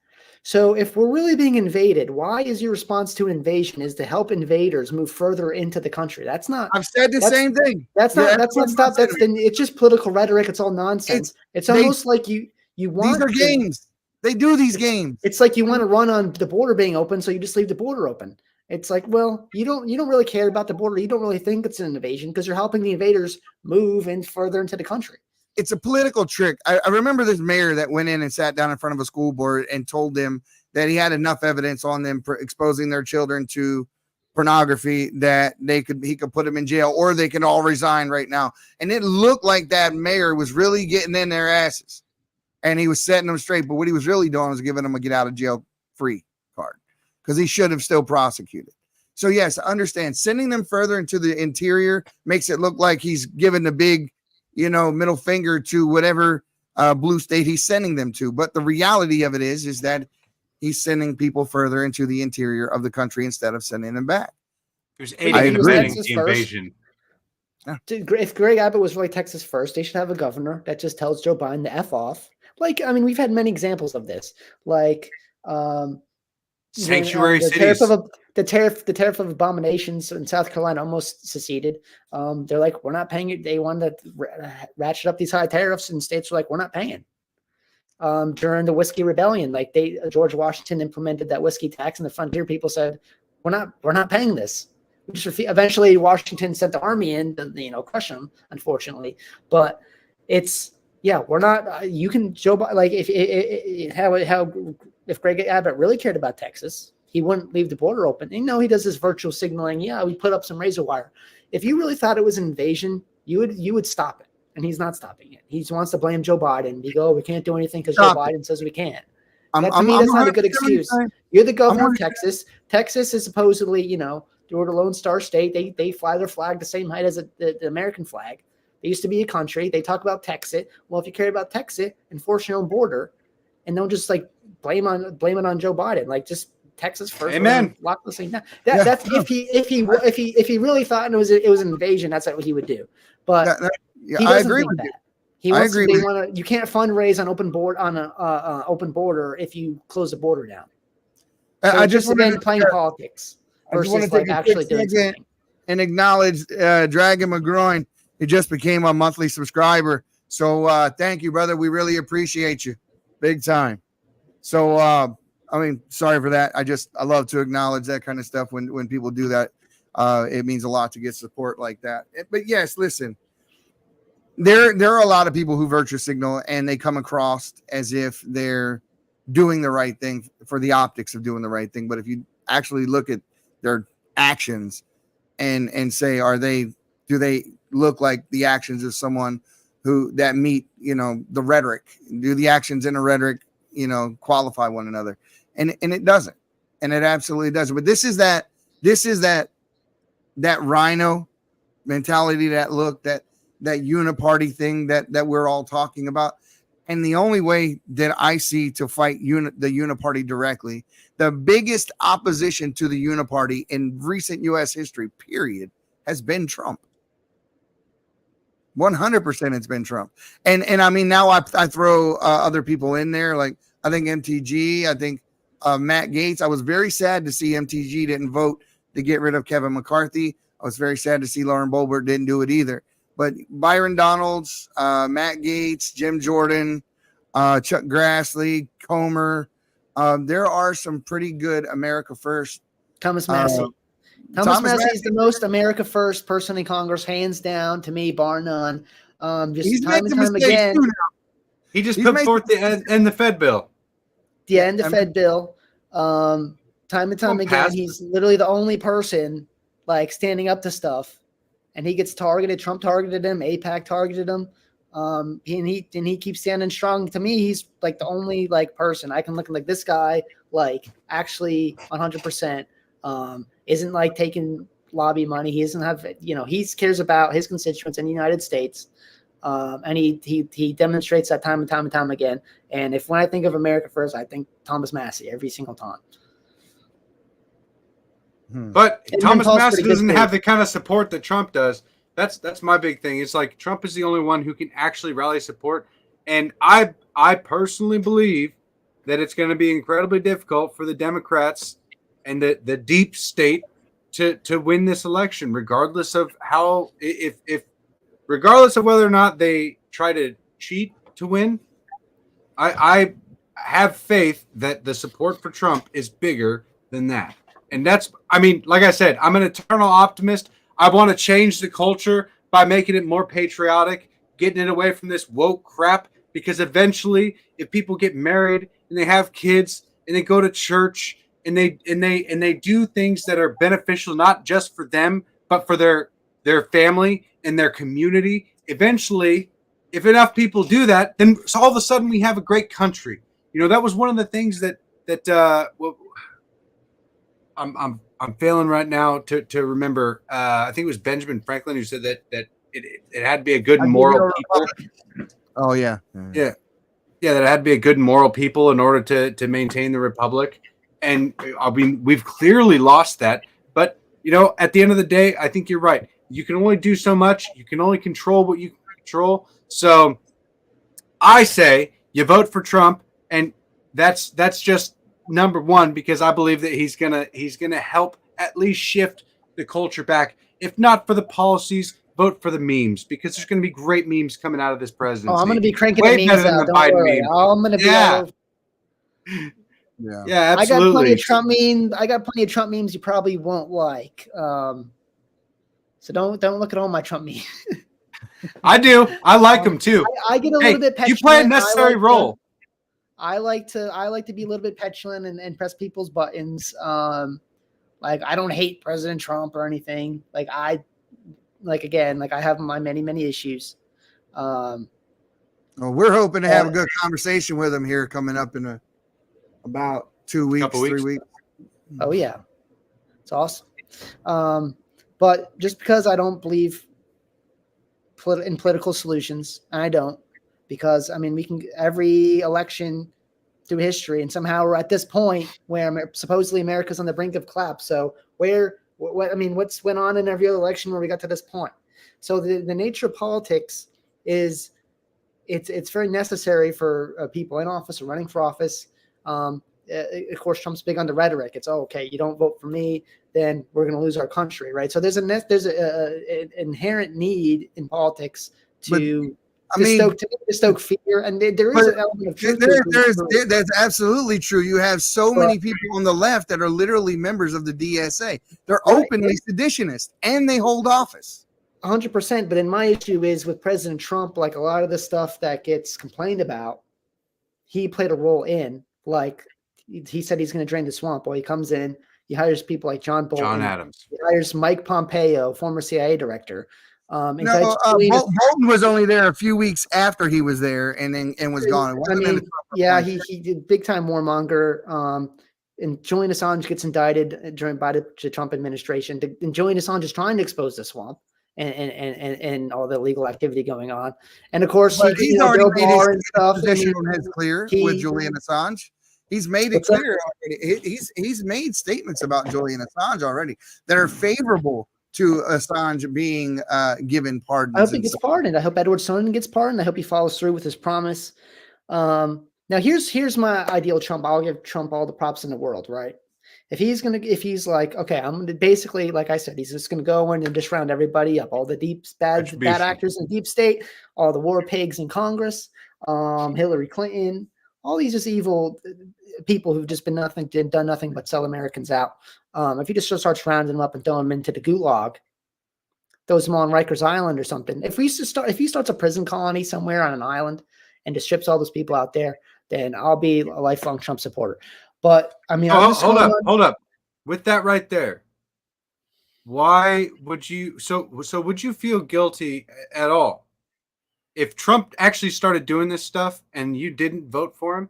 So if we're really being invaded, why is your response to an invasion is to help invaders move further into the country? That's not. I've said the same thing. That's not stop. It's just political rhetoric. It's all nonsense. It's almost like you want. These are games. They do these games. It's like you want to run on the border being open, so you just leave the border open. It's like, well, you don't really care about the border. You don't really think it's an invasion because you're helping the invaders move in further into the country. It's a political trick. I remember this mayor that went in and sat down in front of a school board and told them that he had enough evidence on them for exposing their children to pornography that he could put them in jail or they could all resign right now. And it looked like that mayor was really getting in their asses and he was setting them straight. But what he was really doing was giving them a get out of jail free card because he should have still prosecuted. So yes, I understand sending them further into the interior makes it look like he's giving the big, middle finger to whatever blue state he's sending them to. But the reality of it is that he's sending people further into the interior of the country instead of sending them back. There's aiding and abetting the invasion. If Greg Abbott was really Texas first, they should have a governor that just tells Joe Biden to F off. Like, I mean, we've had many examples of this. Like, sanctuary cities. The tariff of abominations in South Carolina almost seceded. They're like, we're not paying it. They wanted to ratchet up these high tariffs, and states were like, we're not paying. During the Whiskey Rebellion, like George Washington implemented that whiskey tax, and the frontier people said, we're not paying this. Eventually, Washington sent the army in to crush them, unfortunately. But we're not. You can Joe like if Greg Abbott really cared about Texas, he wouldn't leave the border open. He does this virtual signaling. Yeah, we put up some razor wire. If you really thought it was an invasion, you would stop it. And he's not stopping it. He wants to blame Joe Biden. He go, we can't do anything because Joe Biden says we can't. To me, that's not a good excuse. You're the governor of Texas. Texas is supposedly, they're the Lone Star State. They fly their flag the same height as the American flag. They used to be a country. They talk about Texas. Well, if you care about Texas, enforce your own border, and don't just like blame it on Joe Biden. Like just Texas first. Amen. Lock this thing down. That's if he really thought it was an invasion. That's what he would do. But. Yeah, I agree with that. You can't fundraise on open border if you close the border down. So I just want playing politics versus like actually doing something. And acknowledge Dragon McGroin, who just became a monthly subscriber. So thank you, brother. We really appreciate you, big time. So sorry for that. I love to acknowledge that kind of stuff when people do that. It means a lot to get support like that. But yes, listen. There are a lot of people who virtue signal and they come across as if they're doing the right thing for the optics of doing the right thing. But if you actually look at their actions and say, do they look like the actions of someone that meet, the rhetoric? Do the actions in the rhetoric, qualify one another? And it doesn't. And it absolutely doesn't. But this is that rhino mentality, that look, that uniparty thing that we're all talking about. And the only way that I see to fight the uniparty directly, the biggest opposition to the uniparty in recent U.S. history, period, has been Trump. 100% it's been Trump. And I mean, now I throw other people in there. Like, I think MTG, I think Matt Gaetz. I was very sad to see MTG didn't vote to get rid of Kevin McCarthy. I was very sad to see Lauren Boebert didn't do it either. But Byron Donalds, Matt Gaetz, Jim Jordan, Chuck Grassley, Comer, there are some pretty good America First. Thomas Massey. Thomas Massey is the most America First person in Congress, hands down, to me, bar none. Just time and time again. He just put forth the end the Fed bill. The end of Fed bill. Time and time again, he's literally the only person like standing up to stuff, and he gets targeted. Trump targeted him. AIPAC targeted him. And he keeps standing strong. To me, he's like the only like person I can look at, like this guy, like actually 100%. Isn't like taking lobby money. He doesn't have, he cares about his constituents in the United States. And he demonstrates that time and time and time again. And when I think of America First, I think Thomas Massey every single time. But Thomas Massey doesn't have the kind of support that Trump does. That's my big thing. It's like Trump is the only one who can actually rally support. And I personally believe that it's going to be incredibly difficult for the Democrats and the deep state to win this election, regardless of how, regardless of whether or not they try to cheat to win. I have faith that the support for Trump is bigger than that. And like I said, I'm an eternal optimist. I want to change the culture by making it more patriotic, getting it away from this woke crap, because eventually if people get married and they have kids and they go to church and they do things that are beneficial not just for them but for their family and their community, eventually if enough people do that, then all of a sudden we have a great country. That was one of the things that I'm failing right now to remember. I think it was Benjamin Franklin who said that it had to be a good moral people. Oh yeah. That it had to be a good moral people in order to maintain the republic. And we've clearly lost that. But at the end of the day, I think you're right. You can only do so much. You can only control what you can control. So I say you vote for Trump, and that's just number one, because I believe that he's gonna help at least shift the culture back. If not for the policies, vote for the memes, because there's gonna be great memes coming out of this presidency. Oh, I'm gonna be cranking the memes out. Don't worry. I'm gonna be Yeah, absolutely. I got plenty of Trump memes you probably won't like. So don't look at all my Trump memes. I do. I like them too. I get a little bit petulant. You play a necessary role. I like to be a little bit petulant and press people's buttons. Like I don't hate President Trump or anything. I have my many issues. Well, we're hoping to have a good conversation with him here coming up in about 2 weeks, 3 weeks. Oh yeah, it's awesome. But just because I don't believe in political solutions, and I don't, because we can every election through history, and somehow we're at this point where supposedly America's on the brink of collapse. So what's went on in every other election where we got to this point? So the nature of politics is it's very necessary for people in office or running for office. Of course, Trump's big on the rhetoric. It's okay, you don't vote for me, then we're going to lose our country, right? So there's an inherent need in politics to stoke fear, and there is an element of truth. That's absolutely true. You have so many people on the left that are literally members of the DSA. They're openly seditionists, and they hold office. 100%. But then my issue is with President Trump, like a lot of the stuff that gets complained about, he played a role in. Like he said he's going to drain the swamp. Well, he comes in, he hires people like John Bolton. John Adams. He hires Mike Pompeo, former CIA director. Bolton was only there a few weeks after he was there and was gone. He did big time warmonger. And Julian Assange gets indicted during the Trump administration. And Julian Assange is trying to expose the swamp and all the illegal activity going on. And of course, he's already made his position on his clear with Julian Assange. He's made it clear already. He's made statements about Julian Assange already that are favorable to Assange being given pardons. I hope he gets pardoned. I hope Edward Snowden gets pardoned. I hope he follows through with his promise. Now here's my ideal Trump. I'll give Trump all the props in the world, right? If he's like, okay, I'm gonna basically, like I said, he's just gonna go in and just round everybody up, all the bad actors in the deep state, all the war pigs in Congress, Hillary Clinton, all these just evil people who've just done nothing but sell Americans out. If he just starts rounding them up and throwing them into the gulag, throws them on Rikers Island or something. If he starts a prison colony somewhere on an island and just ships all those people out there, then I'll be a lifelong Trump supporter. But I mean, hold up. With that right there, why would you? So would you feel guilty at all if Trump actually started doing this stuff and you didn't vote for him?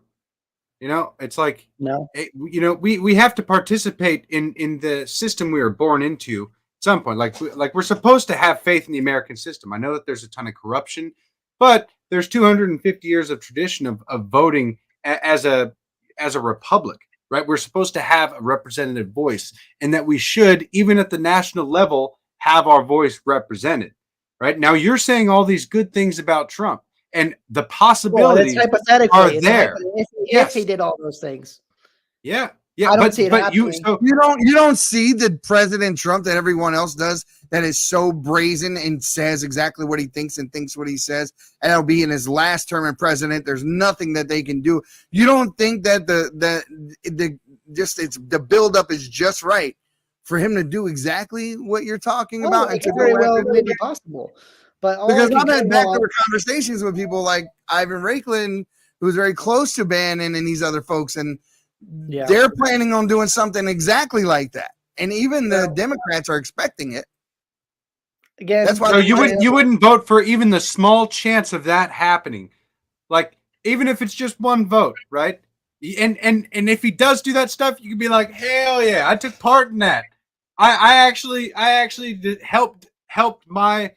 You know, it's like, no. We have to participate in the system we were born into at some point. Like we're supposed to have faith in the American system. I know that there's a ton of corruption, but there's 250 years of tradition of voting as a republic, right? We're supposed to have a representative voice, and that we should, even at the national level, have our voice represented, right? Now you're saying all these good things about Trump, and the possibilities are there. If he did all those things. Yeah. I don't see it happening. You don't see the President Trump that everyone else does that is so brazen and says exactly what he thinks and thinks what he says, and it'll be in his last term as president. There's nothing that they can do. You don't think that the buildup is just right for him to do exactly what you're talking about? It very well may be possible. But because I've had backdoor conversations with people like Ivan Raiklin, who's very close to Bannon and these other folks, and they're planning on doing something exactly like that. And even the Democrats are expecting it. Again, that's why you wouldn't vote for even the small chance of that happening. Like, even if it's just one vote, right? And if he does do that stuff, you could be like, hell yeah, I took part in that. I actually helped my,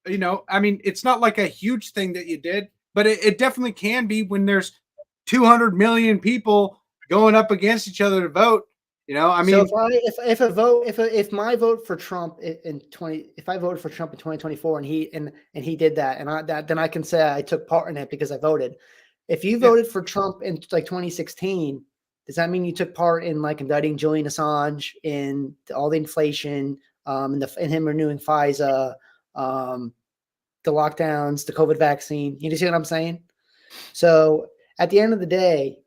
I mean, it's not like a huge thing that you did, but it definitely can be when there's 200 million people going up against each other to vote. I mean, so if my vote for Trump if I voted for Trump in 2024 and he did that, then I can say I took part in it because I voted. If you voted for Trump in like 2016, does that mean you took part in like indicting Julian Assange, in all the inflation, in him renewing FISA, the lockdowns, the COVID vaccine? You see what I'm saying? So at the end of the day.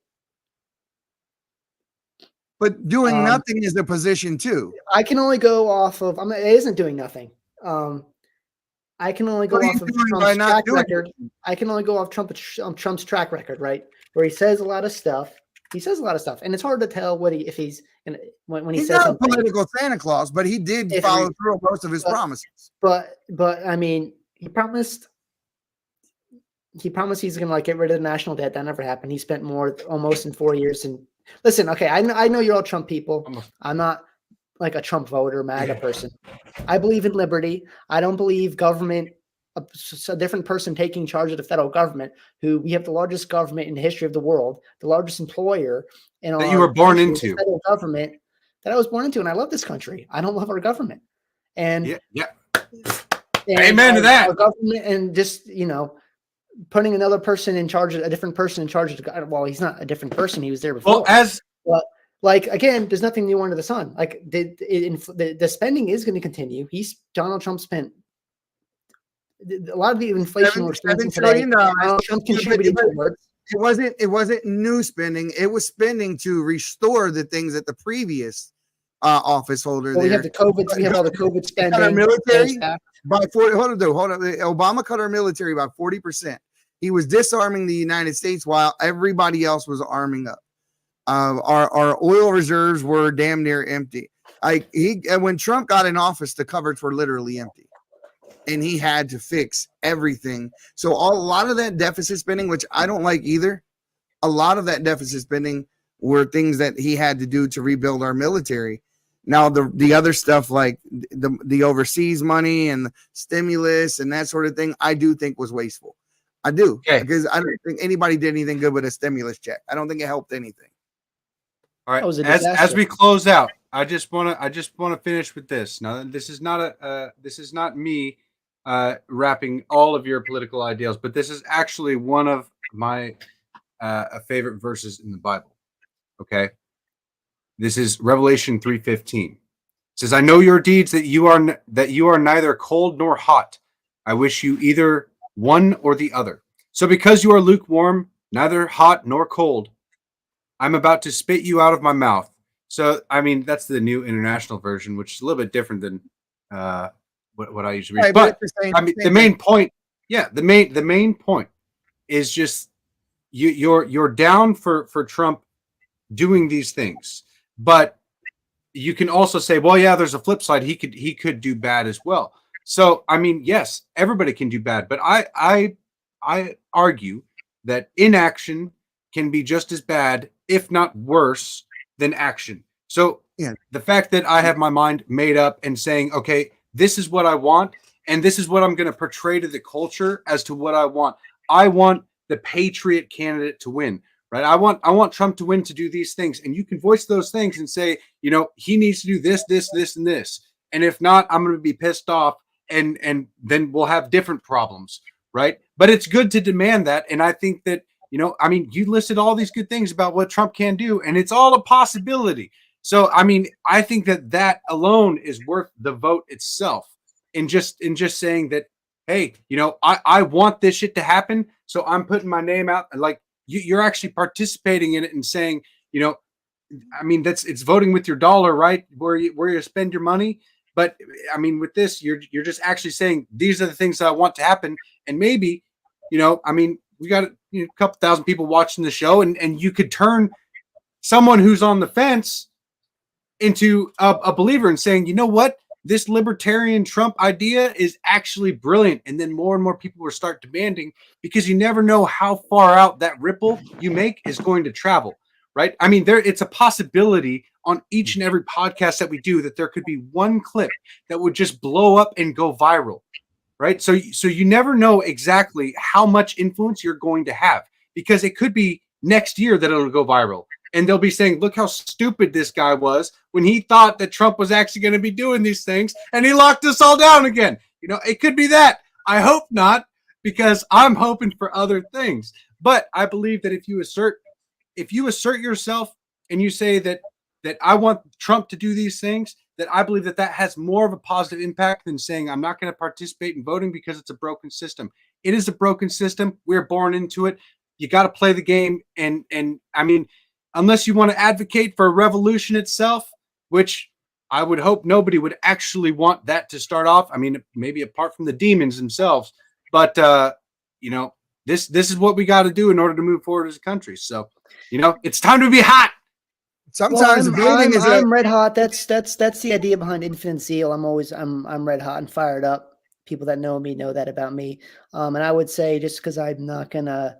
But doing nothing is a position too. I can only go off of. It isn't doing nothing. I can only go off of Trump's track record. I can only go off Trump's track record, right? Where he says a lot of stuff. He says a lot of stuff, and it's hard to tell when he says not a political Santa Claus, but he did follow through on most of his promises. But I mean, he promised he's going to get rid of the national debt. That never happened. He spent more almost in 4 years. And listen, okay, I know you're all Trump people. I'm not like a Trump voter, MAGA person. I believe in liberty. I don't believe government, a different person taking charge of the federal government, who we have the largest government in the history of the world, the largest employer in that you were born into, the federal government that I was born into. And I love this country. I don't love our government. And amen to that. Our government, and just, putting another person in charge, a different person in charge of, well, he's not a different person. He was there before. But again, there's nothing new under the sun. Like the spending is going to continue. Donald Trump spent a lot of the inflation we're experiencing today. Trump contributed towards. It wasn't new spending. It was spending to restore the things that the previous office holder. We have the COVID. We have all the COVID spending. Our military by 40. Hold on. Obama cut our military by 40%. He was disarming the United States while everybody else was arming up. Our oil reserves were damn near empty. When Trump got in office, the cupboards were literally empty, and he had to fix everything. So a lot of that deficit spending, which I don't like either, a lot of that deficit spending were things that he had to do to rebuild our military. Now, the other stuff like the overseas money and the stimulus and that sort of thing, I do think was wasteful. I do, because I don't think anybody did anything good with a stimulus check. I don't think it helped anything. All right. As we close out, I just want to finish with this. Now, this is not me wrapping all of your political ideals, but this is actually one of my favorite verses in the Bible. Okay, this is Revelation 3:15. It says, "I know your deeds, that you are neither cold nor hot. I wish you either one or the other. So because you are lukewarm, neither hot nor cold, I'm about to spit you out of my mouth." So, I mean, that's the New International Version, which is a little bit different than what I usually read. Right, but it's the same- I mean, same the main point, yeah, the main point is just you're down for Trump doing these things, but you can also say, well, yeah, there's a flip side. He could do bad as well. So, I mean, yes, everybody can do bad, but I argue that inaction can be just as bad, if not worse, than action. So, Yeah. the fact that I have my mind made up and saying, okay, this is what I want, and this is what I'm going to portray to the culture as to what I want. I want the Patriot candidate to win, right? I want Trump to win, to do these things, and you can voice those things and say, he needs to do this, this, this, and this. And if not, I'm going to be pissed off, and then we'll have different problems, right? But it's good to demand that, and I think that I mean, you listed all these good things about what Trump can do, and it's all a possibility. So, I mean, I think that alone is worth the vote itself. In just saying that, hey, I want this shit to happen, so I'm putting my name out, and like you're actually participating in it and saying, I mean, it's voting with your dollar, right? Where you spend your money. But I mean, with this, you're just actually saying these are the things that I want to happen, and maybe, I mean, we got a couple thousand people watching the show, and you could turn someone who's on the fence into a believer and saying, you know what, this libertarian Trump idea is actually brilliant. And then more and more people will start demanding, because you never know how far out that ripple you make is going to travel, right? I mean, it's a possibility on each and every podcast that we do that there could be one clip that would just blow up and go viral. Right. So you never know exactly how much influence you're going to have, because it could be next year that it'll go viral. And they'll be saying, look how stupid this guy was when he thought that Trump was actually going to be doing these things, and he locked us all down again. It could be that. I hope not, because I'm hoping for other things. But I believe that if you assert yourself and you say that I want Trump to do these things, that I believe that has more of a positive impact than saying I'm not going to participate in voting because it's a broken system. It is a broken system. We're born into it. You got to play the game. And I mean, unless you want to advocate for a revolution itself, which I would hope nobody would actually want that to start off. I mean, maybe apart from the demons themselves, but this is what we got to do in order to move forward as a country. So, it's time to be hot. Sometimes I'm red hot. That's the idea behind infinite zeal. I'm red hot and fired up. People that know me know that about me. And I would say, just because I'm not gonna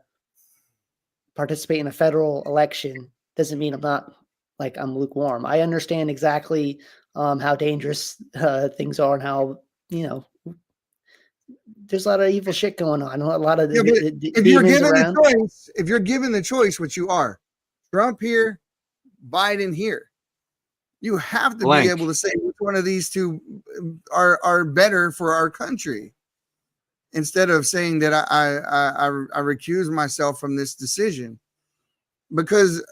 participate in a federal election doesn't mean I'm lukewarm. I understand exactly how dangerous things are, and how there's a lot of evil shit going on. A lot of if you're given the choice, which you are, Trump here, Biden here, you have to be able to say which one of these two are better for our country, instead of saying that I recuse myself from this decision, because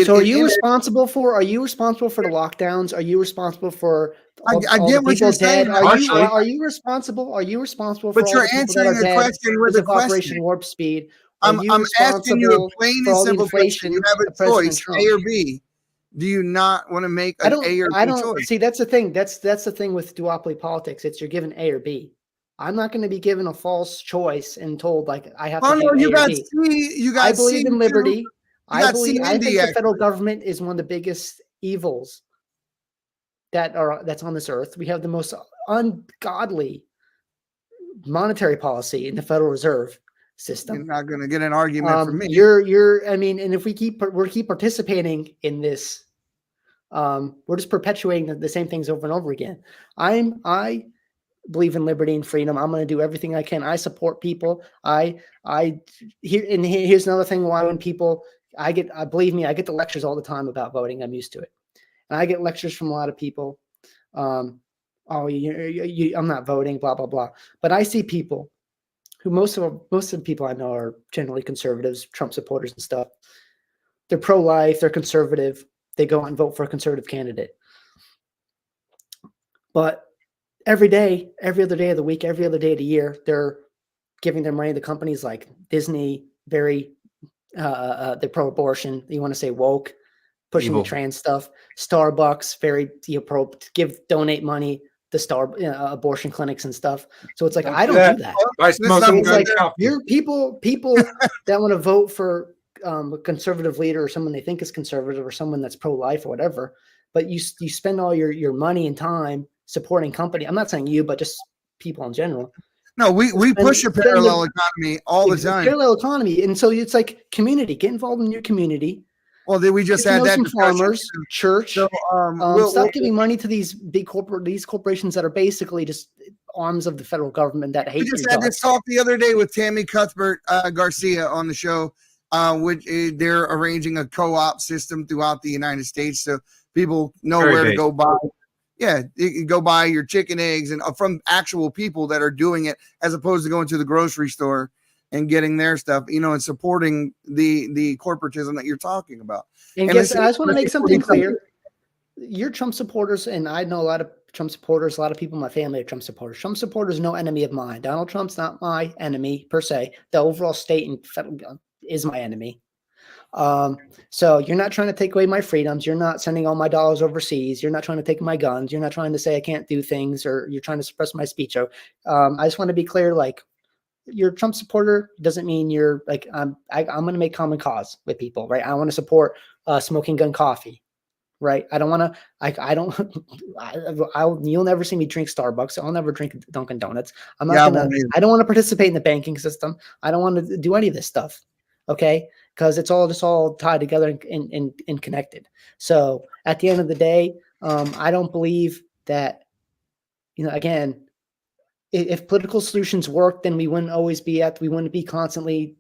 are you responsible for the lockdowns? Are you responsible for all get what you're saying? Are you responsible? Are you responsible for but you're answering the question with a question. Operation Warp Speed. I'm asking you a plain and simple question. You have a choice, A or B. Do you not want to make an A or B choice? See, that's the thing. That's the thing with duopoly politics. It's you're given A or B. I'm not going to be given a false choice and told like I have to pick A or B. I believe in liberty. I think the federal government is one of the biggest evils that's on this earth. We have the most ungodly monetary policy in the Federal Reserve system. You're not going to get an argument from me. I mean, and if we keep participating in this, we're just perpetuating the same things over and over again. I believe in liberty and freedom. I'm going to do everything I can. I support people. Here's another thing why when people, believe me, I get the lectures all the time about voting. I'm used to it. and I get lectures from a lot of people. I'm not voting, blah, blah, blah. But I see people who most of the people I know are generally conservatives, Trump supporters and stuff. They're pro-life, they're conservative. They go out and vote for a conservative candidate. But every day, every other day of the week, every other day of the year, they're giving their money to companies like Disney, very they're pro-abortion. You want to say woke, pushing Evil. the trans stuff. Starbucks, very pro, donate money to abortion clinics and stuff. So it's like I don't do that. By smoking It's like good coffee. you're people that want to vote for a conservative leader or someone they think is conservative or someone that's pro-life or whatever. But you spend all your money and time supporting company. I'm not saying you, but just people in general. No, we push a parallel economy all the time. Parallel economy, and so it's like community. Get involved in your community. Well, then we just had that Some discussion. farmers, church. So, Stop giving money to these these corporations that are basically just arms of the federal government that hate. We just had this talk the other day with Tammy Cuthbert Garcia on the show, which they're arranging a co-op system throughout the United States, so people know where to go buy. Yeah, you can go buy your chicken, eggs, and from actual people that are doing it, as opposed to going to the grocery store and getting their stuff, and supporting the corporatism that you're talking about. And I just want to make something clear. You're Trump supporters, and I know a lot of Trump supporters. A lot of people in my family are Trump supporters. Trump supporters, no enemy of mine. Donald Trump's not my enemy per se. The overall state and federal is my enemy. So you're not trying to take away my freedoms. You're not sending all my dollars overseas. You're not trying to take my guns. You're not trying to say I can't do things, or you're trying to suppress my speech. So, I just want to be clear, like, you're a Trump supporter doesn't mean you're like, I'm going to make common cause with people, right? I want to support smoking gun coffee, right? I don't want to, you'll never see me drink Starbucks. I'll never drink Dunkin' Donuts. I don't want to participate in the banking system. I don't want to do any of this stuff. Okay. Because it's all just all tied together and connected. So at the end of the day, I don't believe that, again, if political solutions work, then I want to be constantly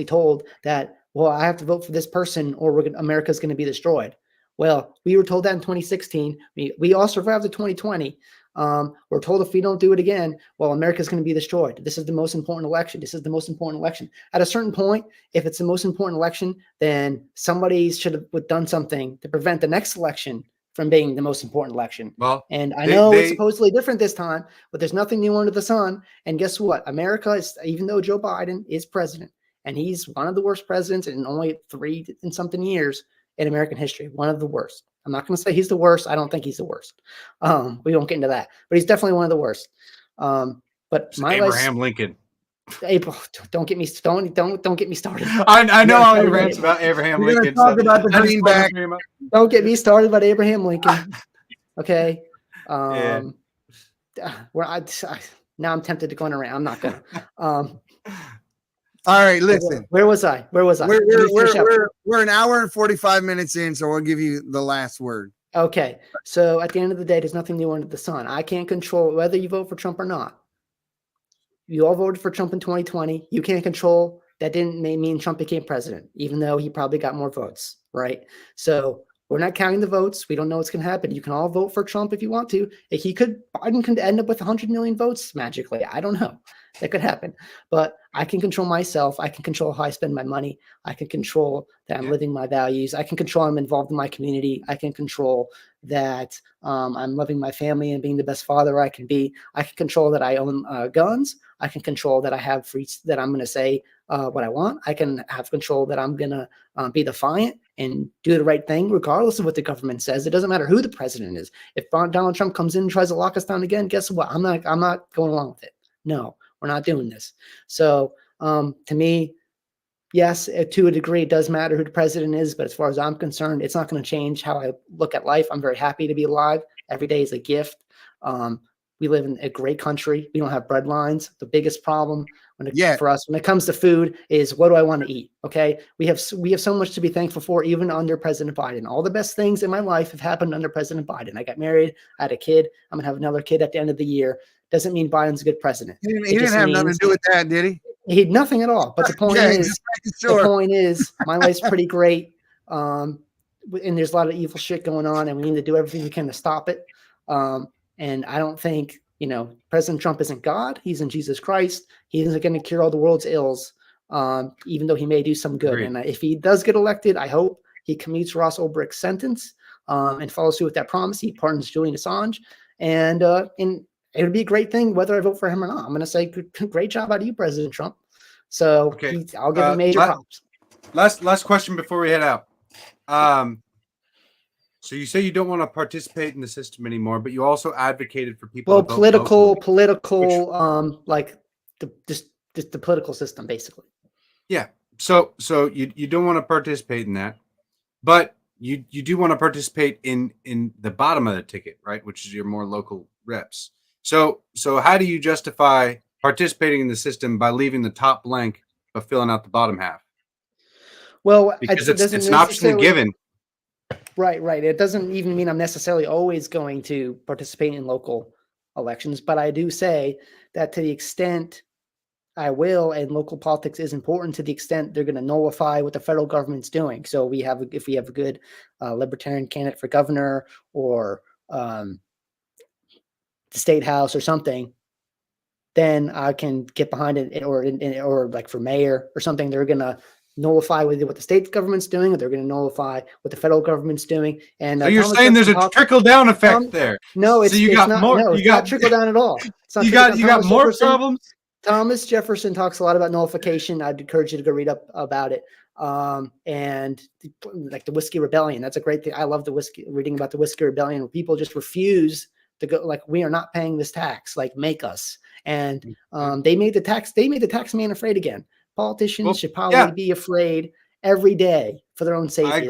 told that, well, I have to vote for this person or America's going to be destroyed. Well, we were told that in 2016. We all survived to 2020. We're told if we don't do it again, well, America's going to be destroyed. This is the most important election. This is the most important election. At a certain point, if it's the most important election, then somebody should have done something to prevent the next election from being the most important election. Well, and I know it's supposedly different this time, but there's nothing new under the sun. And guess what? America is, even though Joe Biden is president, and he's one of the worst presidents in only 3 and something years in American history, one of the worst. I'm not going to say he's the worst. I don't think he's the worst. We won't get into that, but he's definitely one of the worst. But Abraham Lincoln. Don't get me started. I know all your rants about Abraham Lincoln. Talk about the greenback. Don't get me started about Abraham Lincoln. Okay. Now I'm tempted to go on a rant. I'm not gonna. All right, listen. Where was I? We're an hour and 45 minutes in, so we'll give you the last word. Okay. So at the end of the day, there's nothing new under the sun. I can't control whether you vote for Trump or not. You all voted for Trump in 2020. You can't control that. Didn't mean Trump became president, even though he probably got more votes, right? So we're not counting the votes. We don't know what's going to happen. You can all vote for Trump if you want to. Biden could end up with 100 million votes magically. I don't know. That could happen. But I can control myself. I can control how I spend my money. I can control that I'm living my values. I can control I'm involved in my community. I can control that I'm loving my family and being the best father I can be. I can control that I own guns. I can control that I have free, that I'm going to say what I want. I can have control that I'm going to be defiant and do the right thing, regardless of what the government says. It doesn't matter who the president is. If Donald Trump comes in and tries to lock us down again, guess what? I'm not going along with it. No, we're not doing this. So to me, yes, to a degree, it does matter who the president is. But as far as I'm concerned, it's not going to change how I look at life. I'm very happy to be alive. Every day is a gift. We live in a great country. We don't have breadlines. The biggest problem for us when it comes to food is, what do I want to eat? Okay. We have so much to be thankful for, even under President Biden. All the best things in my life have happened under President Biden. I got married. I had a kid. I'm going to have another kid at the end of the year. Doesn't mean Biden's a good president. He didn't have nothing to do with that, did he? He had nothing at all. But the point is, my life's pretty great. and there's a lot of evil shit going on, and we need to do everything we can to stop it. And I don't think, President Trump isn't God. He's in Jesus Christ. He isn't going to cure all the world's ills, even though he may do some good. Agreed. And if he does get elected, I hope he commutes Ross Ulbricht's sentence and follows through with that promise. He pardons Julian Assange. And it would be a great thing whether I vote for him or not. I'm going to say great job out of you, President Trump. So Okay. I'll give him major props. Last question before we head out. So you say you don't want to participate in the system anymore, but you also advocated for people. Well, to vote political, like just the political system, basically. Yeah. So you don't want to participate in that, but you do want to participate in the bottom of the ticket, right? Which is your more local reps. So how do you justify participating in the system by leaving the top blank but filling out the bottom half? Well, because it's an option given. Right. It doesn't even mean I'm necessarily always going to participate in local elections, but I do say that to the extent I will, and local politics is important to the extent they're going to nullify what the federal government's doing. So if we have a good libertarian candidate for governor or the state house or something, then I can get behind it, or like for mayor or something, they're going to nullify what the state government's doing, or they're going to nullify what the federal government's doing. And so you're saying there's a trickle down effect there? No, it's not trickle down at all. It's not you got more problems. Thomas Jefferson talks a lot about nullification. I'd encourage you to go read up about it. And like the Whiskey Rebellion, that's a great thing. I love reading about the Whiskey Rebellion, where people just refuse to go, like, we are not paying this tax, like, make us. And they made the tax man afraid again. Politicians should probably be afraid every day for their own safety.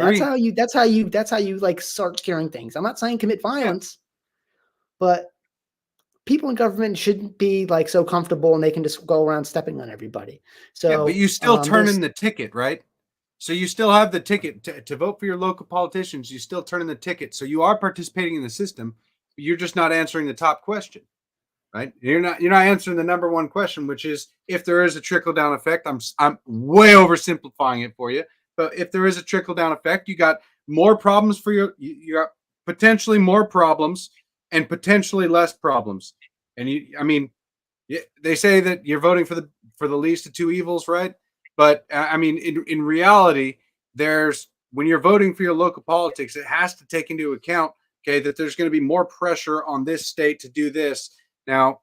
That's how you like start curing things. I'm not saying commit violence, but people in government shouldn't be like so comfortable and they can just go around stepping on everybody. So, but you still turn in the ticket, right? So you still have the ticket to vote for your local politicians. You still turn in the ticket. So you are participating in the system. But you're just not answering the top question. Right? You're not answering the number one question, which is if there is a trickle down effect. I'm way oversimplifying it for you, but if there is a trickle down effect, you got more problems for you got potentially more problems and potentially less problems. And they say that you're voting for the least of two evils, right? But I mean, in reality, when you're voting for your local politics, it has to take into account, okay, that there's going to be more pressure on this state to do this. Now,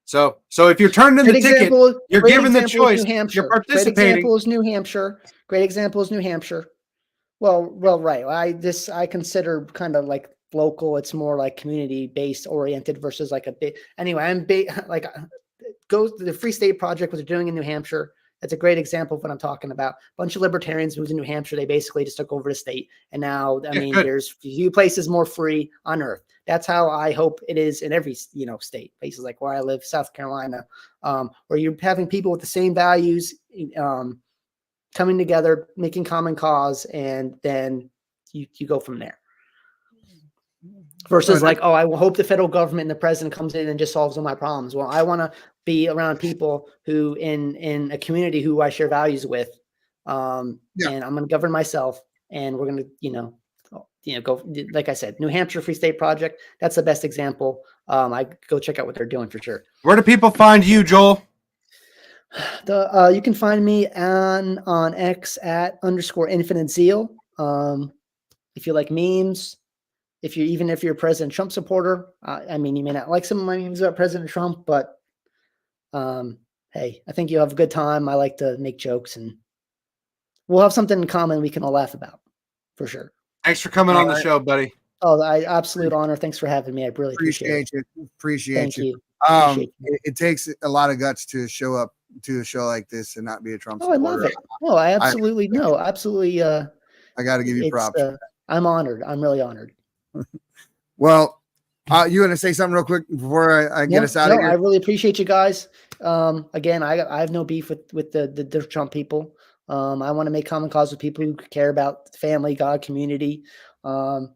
so if you're turning in the ticket, you're given the choice. You're participating. Great example is New Hampshire. Well, right. I consider kind of like local. It's more like community based oriented versus like a big. Anyway, go to the Free State Project, what they're doing in New Hampshire. That's a great example of what I'm talking about. A bunch of libertarians moved to New Hampshire. They basically just took over the state. And now, there's few places more free on earth. That's how I hope it is in every, state, places like where I live, South Carolina, where you're having people with the same values coming together, making common cause, and then you go from there. Versus like, I will hope the federal government and the president comes in and just solves all my problems. Well, I want to be around people who in a community who I share values with. And I'm going to govern myself, and we're going to, go, like I said, New Hampshire Free State Project. That's the best example. I go check out what they're doing for sure. Where do people find you, Joel? You can find me on X at _Infinite Zeal. If you like memes, if you're a President Trump supporter, you may not like some of my memes about President Trump, but hey, I think you'll have a good time. I like to make jokes, and we'll have something in common we can all laugh about, for sure. Thanks for coming on the show, buddy. Oh, absolute honor. Thanks for having me. I really appreciate it. Appreciate you. It takes a lot of guts to show up to a show like this and not be a Trump supporter. I love it. No, I absolutely absolutely. I got to give you props. I'm honored. I'm really honored. Well, you want to say something real quick before I get us out of here? I really appreciate you guys. Again, I have no beef with the Trump people. I want to make common cause with people who care about family, God, community. I'm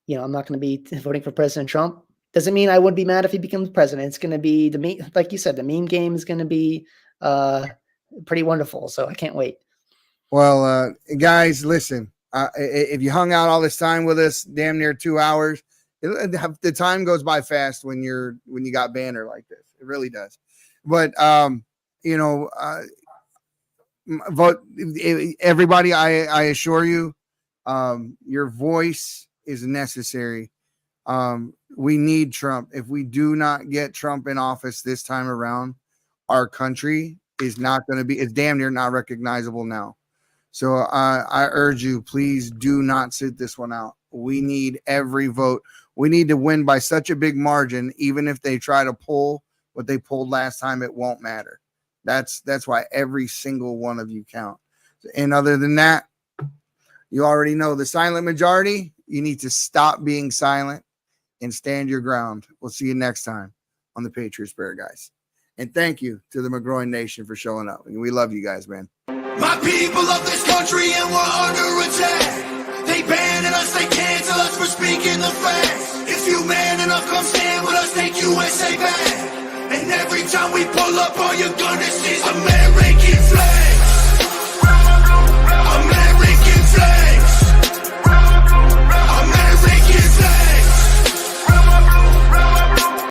not going to be voting for President Trump. Doesn't mean I wouldn't be mad if he becomes president. It's going to be like you said, the meme game is going to be pretty wonderful. So I can't wait. Well, guys, listen. If you hung out all this time with us, damn near 2 hours, the time goes by fast when you got banner like this. It really does. But vote, everybody. I assure you, your voice is necessary. We need Trump. If we do not get Trump in office this time around, our country is not going to be. It's damn near not recognizable now. So I urge you, please do not sit this one out. We need every vote. We need to win by such a big margin. Even if they try to pull what they pulled last time, it won't matter. That's why every single one of you count. And other than that, you already know the silent majority. You need to stop being silent and stand your ground. We'll see you next time on the Patriots Prayer, guys. And thank you to the McGroin Nation for showing up. We love you guys, man. My people of this country and we're under attack. They banning us, they cancel us for speaking the facts. If you man enough, come stand with us, take USA back. And every time we pull up, all you're gonna see is a